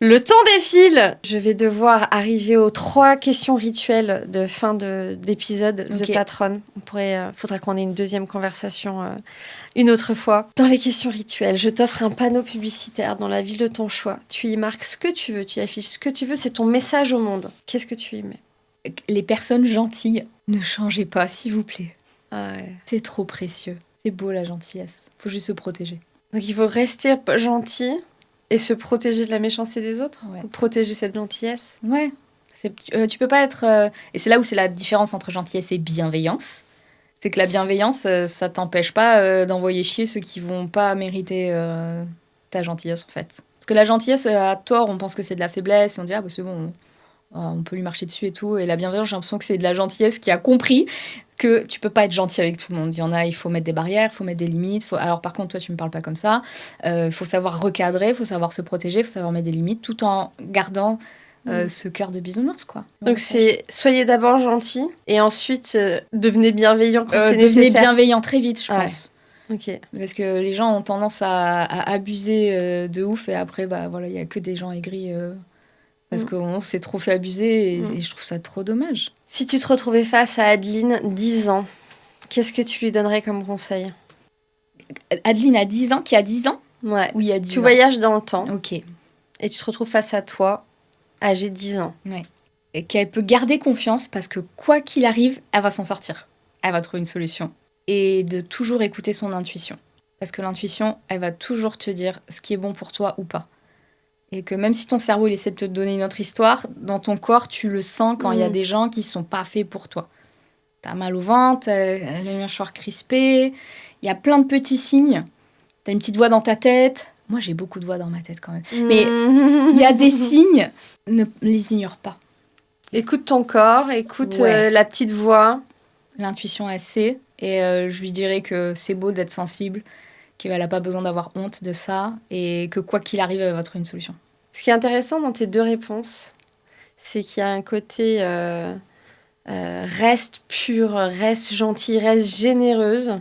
Le temps défile. Je vais devoir arriver aux 3 questions rituelles de fin d'épisode The Patron. Faudra qu'on ait une deuxième conversation une autre fois. Dans les questions rituelles, je t'offre un panneau publicitaire dans la ville de ton choix. Tu y marques ce que tu veux, tu y affiches ce que tu veux. C'est ton message au monde. Qu'est-ce que tu y mets ?
Les personnes gentilles, ne changez pas, s'il vous plaît.
Ah ouais.
C'est trop précieux. C'est beau la gentillesse. Faut juste se protéger.
Donc il faut rester gentil et se protéger de la méchanceté des autres, protéger cette gentillesse.
Ouais. Tu peux pas être... et c'est là où c'est la différence entre gentillesse et bienveillance. C'est que la bienveillance, ça t'empêche pas d'envoyer chier ceux qui vont pas mériter ta gentillesse, en fait. Parce que la gentillesse, à tort, on pense que c'est de la faiblesse. Et on dit, ah bah c'est bon, on peut lui marcher dessus et tout. Et la bienveillance, j'ai l'impression que c'est de la gentillesse qui a compris que tu peux pas être gentil avec tout le monde. Il y en a, il faut mettre des barrières, il faut mettre des limites. Alors par contre, toi, tu me parles pas comme ça. Il faut savoir recadrer, il faut savoir se protéger, il faut savoir mettre des limites, tout en gardant ce cœur de bisounours, quoi.
Donc soyez d'abord gentil et ensuite devenez bienveillant quand c'est
nécessaire. Devenez bienveillant très vite, je pense.
Okay.
Parce que les gens ont tendance à abuser de ouf et après, bah voilà, il y a que des gens aigris. Parce qu'on s'est trop fait abuser et je trouve ça trop dommage.
Si tu te retrouvais face à Adeline, 10 ans, qu'est-ce que tu lui donnerais comme conseil ?
Adeline a 10 ans, qui a 10 ans ?
Ouais,
il y a 10
tu
ans.
Voyages dans le temps.
Ok.
Et tu te retrouves face à toi, âgée de 10 ans.
Ouais. Et qu'elle peut garder confiance parce que quoi qu'il arrive, elle va s'en sortir. Elle va trouver une solution. Et de toujours écouter son intuition. Parce que l'intuition, elle va toujours te dire ce qui est bon pour toi ou pas. Et que même si ton cerveau il essaie de te donner une autre histoire, dans ton corps, tu le sens quand il y a des gens qui sont pas faits pour toi. T'as mal au ventre, t'as le mâchoire crispé, il y a plein de petits signes. T'as une petite voix dans ta tête. Moi, j'ai beaucoup de voix dans ma tête quand même. Mais il y a des signes, ne les ignore pas.
Écoute ton corps, écoute la petite voix.
L'intuition, elle sait. Et je lui dirais que c'est beau d'être sensible, qu'elle n'a pas besoin d'avoir honte de ça et que quoi qu'il arrive, elle va trouver une solution.
Ce qui est intéressant dans tes 2 réponses, c'est qu'il y a un côté reste pure, reste gentille, reste généreuse.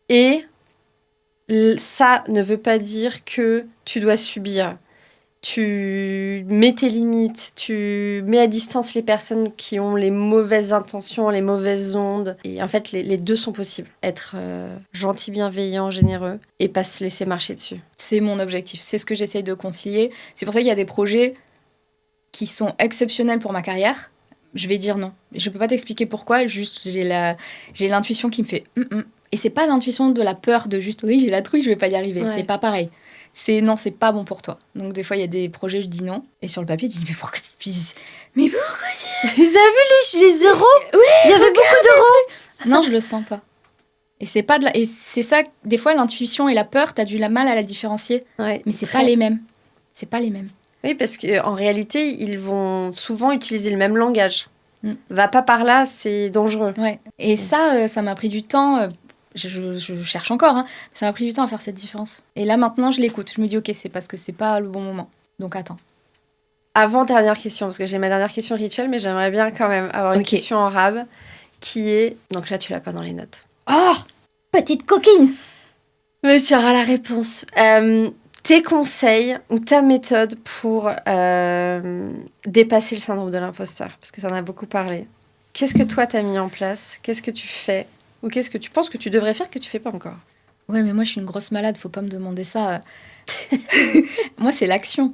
Et ça ne veut pas dire que tu dois subir. Tu mets tes limites, tu mets à distance les personnes qui ont les mauvaises intentions, les mauvaises ondes. Et en fait, les 2 sont possibles. Être gentil, bienveillant, généreux et pas se laisser marcher dessus.
C'est mon objectif, c'est ce que j'essaye de concilier. C'est pour ça qu'il y a des projets qui sont exceptionnels pour ma carrière. Je vais dire non. Je peux pas t'expliquer pourquoi, juste j'ai l'intuition qui me fait Et c'est pas l'intuition de la peur de juste oui, j'ai la trouille, je vais pas y arriver. C'est pas pareil. C'est non, c'est pas bon pour toi. Donc des fois il y a des projets, je dis non. Et sur le papier, je dis mais pourquoi tu...
Ils ont vu les euros ? Oui, il y avait beaucoup d'euros.
Non, je le sens pas. Et c'est pas et c'est ça, des fois, l'intuition et la peur, t'as du mal à la différencier.
Ouais,
Mais c'est pas les mêmes. C'est pas les mêmes.
Oui, parce qu'en réalité, ils vont souvent utiliser le même langage. Va pas par là, c'est dangereux.
Ouais. Et ça m'a pris du temps. Je cherche encore, hein. Ça m'a pris du temps à faire cette différence. Et là, maintenant, je l'écoute. Je me dis, ok, c'est parce que c'est pas le bon moment. Donc, attends.
Avant-dernière question, parce que j'ai ma dernière question rituelle, mais j'aimerais bien quand même avoir une question en rab, qui est... Donc là, tu l'as pas dans les notes.
Oh, petite coquine.
Mais tu auras la réponse. Tes conseils ou ta méthode pour dépasser le syndrome de l'imposteur, parce que ça en a beaucoup parlé. Qu'est-ce que toi, t'as mis en place? Qu'est-ce que tu fais? Ou qu'est-ce que tu penses que tu devrais faire que tu fais pas encore?
Ouais, mais moi, je suis une grosse malade. Faut pas me demander ça. Moi, c'est l'action.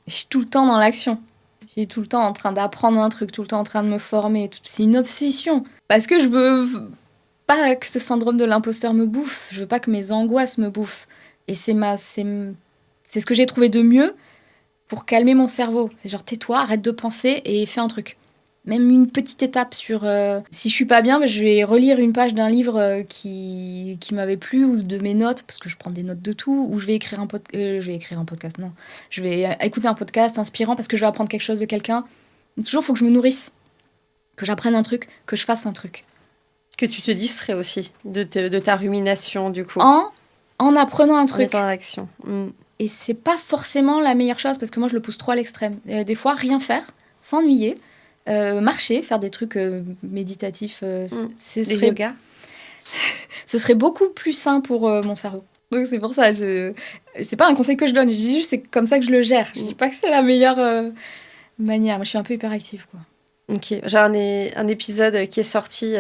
Je suis tout le temps dans l'action. Je suis tout le temps en train d'apprendre un truc, tout le temps en train de me former. C'est une obsession. Parce que je veux pas que ce syndrome de l'imposteur me bouffe. Je veux pas que mes angoisses me bouffent. Et c'est ce que j'ai trouvé de mieux pour calmer mon cerveau. C'est genre, tais-toi, arrête de penser et fais un truc. Même une petite étape sur... si je suis pas bien, je vais relire une page d'un livre qui m'avait plu, ou de mes notes, parce que je prends des notes de tout, ou je vais écrire un podcast, non. Je vais écouter un podcast inspirant parce que je vais apprendre quelque chose de quelqu'un. Toujours, il faut que je me nourrisse, que j'apprenne un truc, que je fasse un truc.
Que tu te distrais aussi de ta rumination, du coup.
En apprenant un truc.
En étant en action.
Et c'est pas forcément la meilleure chose, parce que moi, je le pousse trop à l'extrême. Des fois, rien faire, s'ennuyer, marcher, faire des trucs méditatifs,
des yoga.
Ce serait beaucoup plus sain pour mon cerveau. Donc c'est pour ça, c'est pas un conseil que je donne, je dis juste c'est comme ça que je le gère. Je dis pas que c'est la meilleure manière. Moi, je suis un peu hyperactive, quoi.
Ok, j'ai un épisode qui est sorti,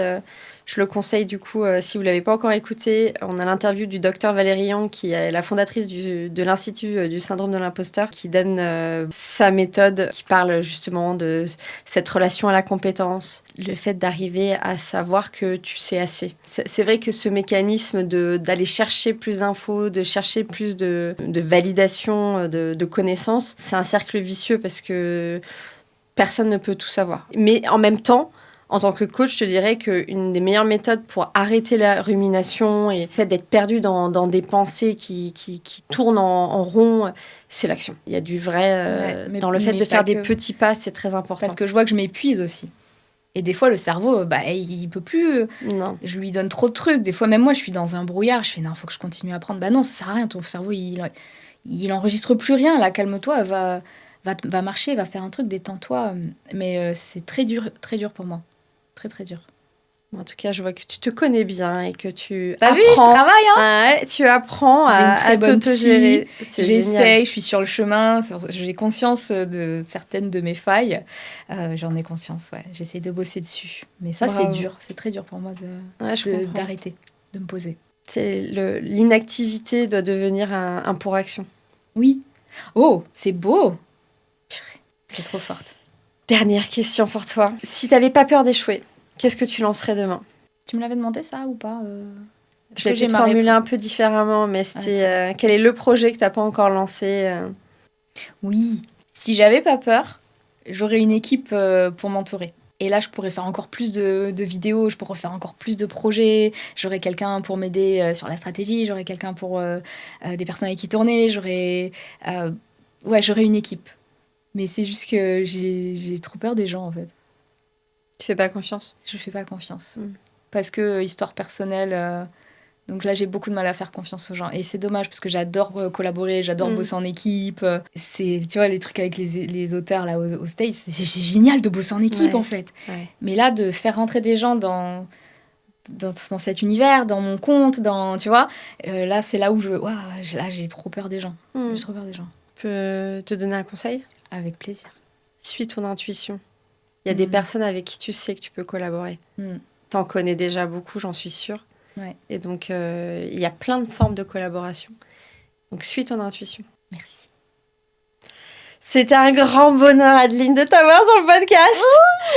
je le conseille du coup, si vous ne l'avez pas encore écouté. On a l'interview du docteur Valérie Yang, qui est la fondatrice de l'Institut du syndrome de l'imposteur, qui donne sa méthode, qui parle justement de cette relation à la compétence, le fait d'arriver à savoir que tu sais assez. C'est vrai que ce mécanisme d'aller chercher plus d'infos, de chercher plus de validation, de connaissances, c'est un cercle vicieux parce que personne ne peut tout savoir. Mais en même temps, en tant que coach, je te dirais qu'une des meilleures méthodes pour arrêter la rumination et le fait d'être perdu dans des pensées qui tournent en rond, c'est l'action. Il y a du vrai dans le fait de faire des petits pas, c'est très important.
Parce que je vois que je m'épuise aussi. Et des fois, le cerveau, il peut plus.
Non.
Je lui donne trop de trucs. Des fois, même moi, je suis dans un brouillard. Je fais, non, faut que je continue à apprendre. Bah non, ça sert à rien. Ton cerveau, il enregistre plus rien. Là, calme-toi, va marcher, va faire un truc, détends-toi. Mais c'est très dur pour moi. Très, très dur.
En tout cas, je vois que tu te connais bien et que tu
apprends.
Vu,
je travaille, hein.
Ouais, tu apprends à t'autogérer.
J'essaye, je suis sur le chemin. J'ai conscience de certaines de mes failles. J'en ai conscience, ouais. J'essaie de bosser dessus. Mais ça, c'est dur. C'est très dur pour moi d'arrêter, de me poser.
L'inactivité doit devenir un pour action.
Oui. Oh, c'est beau. C'est trop forte.
Dernière question pour toi. Si tu n'avais pas peur d'échouer, qu'est-ce que tu lancerais demain?
Tu me l'avais demandé ça ou pas
Je l'ai peut-être formulé un peu différemment, mais c'était quel est le projet que tu n'as pas encore lancé
Oui. Si j'avais pas peur, j'aurais une équipe pour m'entourer. Et là, je pourrais faire encore plus de vidéos, je pourrais faire encore plus de projets. J'aurais quelqu'un pour m'aider sur la stratégie, j'aurais quelqu'un pour des personnes avec qui tourner, j'aurais une équipe. Mais c'est juste que j'ai trop peur des gens, en fait.
Tu fais pas confiance?
Je fais pas confiance. Parce que, histoire personnelle... donc là, j'ai beaucoup de mal à faire confiance aux gens. Et c'est dommage, parce que j'adore collaborer, j'adore bosser en équipe. Tu vois, les trucs avec les auteurs là, aux States, c'est génial de bosser en équipe, en fait. Ouais. Mais là, de faire rentrer des gens dans cet univers, dans mon compte, tu vois, là, c'est là où j'ai trop peur des gens. J'ai trop peur des gens.
Je peux te donner un conseil? Avec plaisir. Suis ton intuition. Il y a des personnes avec qui tu sais que tu peux collaborer. T'en connais déjà beaucoup, j'en suis sûre. Ouais. Et donc, il y a plein de formes de collaboration. Donc, suis ton intuition.
Merci.
C'était un grand bonheur, Adeline, de t'avoir sur le podcast.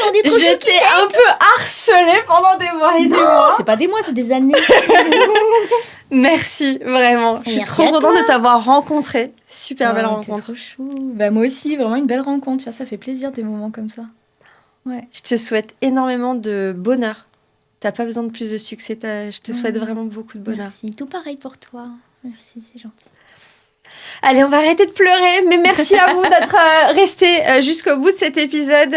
On est trop
J'étais un peu harcelée pendant des mois et des mois.
C'est pas des mois, c'est des années.
Merci, vraiment. Je suis trop contente de t'avoir rencontrée. Super belle rencontre.
Trop chou. Moi aussi, vraiment une belle rencontre. Ça fait plaisir des moments comme ça. Ouais.
Je te souhaite énormément de bonheur T'as pas besoin de plus de succès. Je te souhaite vraiment beaucoup de bonheur.
Merci. Tout pareil pour toi. Merci, c'est gentil.
Allez, on va arrêter de pleurer, mais merci à vous d'être restés jusqu'au bout de cet épisode.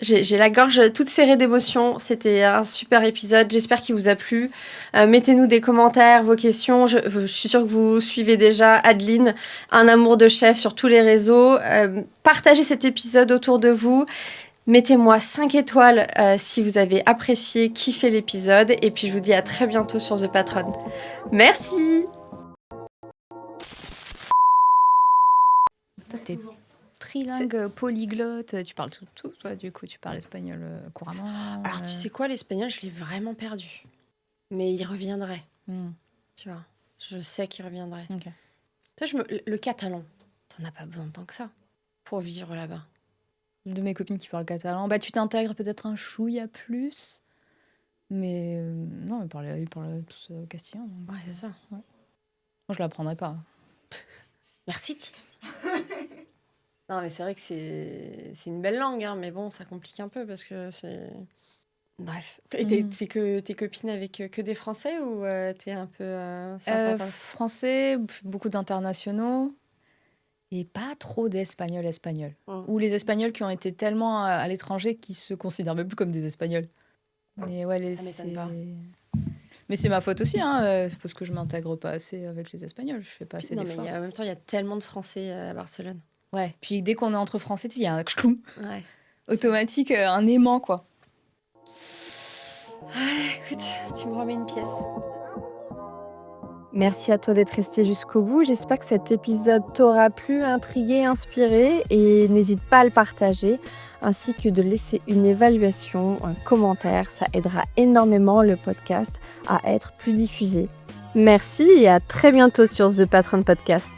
J'ai la gorge toute serrée d'émotions. C'était un super épisode. J'espère qu'il vous a plu. Mettez-nous des commentaires, vos questions. Je suis sûre que vous suivez déjà Adeline, un amour de chef sur tous les réseaux. Partagez cet épisode autour de vous. Mettez-moi 5 étoiles si vous avez apprécié, kiffé l'épisode. Et puis, je vous dis à très bientôt sur The Patron. Merci!
Toi, t'es trilingue, polyglotte, tu parles tout, toi, du coup, tu parles espagnol couramment.
Alors, tu sais quoi, l'espagnol, je l'ai vraiment perdu. Mais il reviendrait. Tu vois, je sais qu'il reviendrait.
Okay.
Toi, le catalan, t'en as pas besoin de tant que ça pour vivre là-bas.
De mes copines qui parlent catalan, bah, tu t'intègres peut-être un chouïa plus. Mais non, ils parlaient tous castillan. Donc,
ouais, c'est ça.
Ouais. Moi, je l'apprendrai pas.
Merci. Non, mais c'est vrai que c'est une belle langue, hein, mais bon, ça complique un peu parce que c'est... Bref. Et t'es que tes copines avec que des Français ou t'es un peu...
Français, beaucoup d'internationaux et pas trop d'Espagnols. Ou les Espagnols qui ont été tellement à l'étranger qu'ils se considèrent même plus comme des Espagnols. Mais ouais,
ça m'étonne pas.
Mais c'est ma faute aussi, hein. C'est parce que je m'intègre pas assez avec les Espagnols. Je fais pas assez d'efforts.
Mais en même temps, il y a tellement de Français à Barcelone.
Ouais, puis dès qu'on est entre Français, il y a un chlou
automatique,
un aimant, quoi.
Écoute, tu me remets une pièce. Merci à toi d'être resté jusqu'au bout. J'espère que cet épisode t'aura plu, intrigué, inspiré. Et n'hésite pas à le partager, ainsi que de laisser une évaluation, un commentaire. Ça aidera énormément le podcast à être plus diffusé. Merci et à très bientôt sur The Patron Podcast.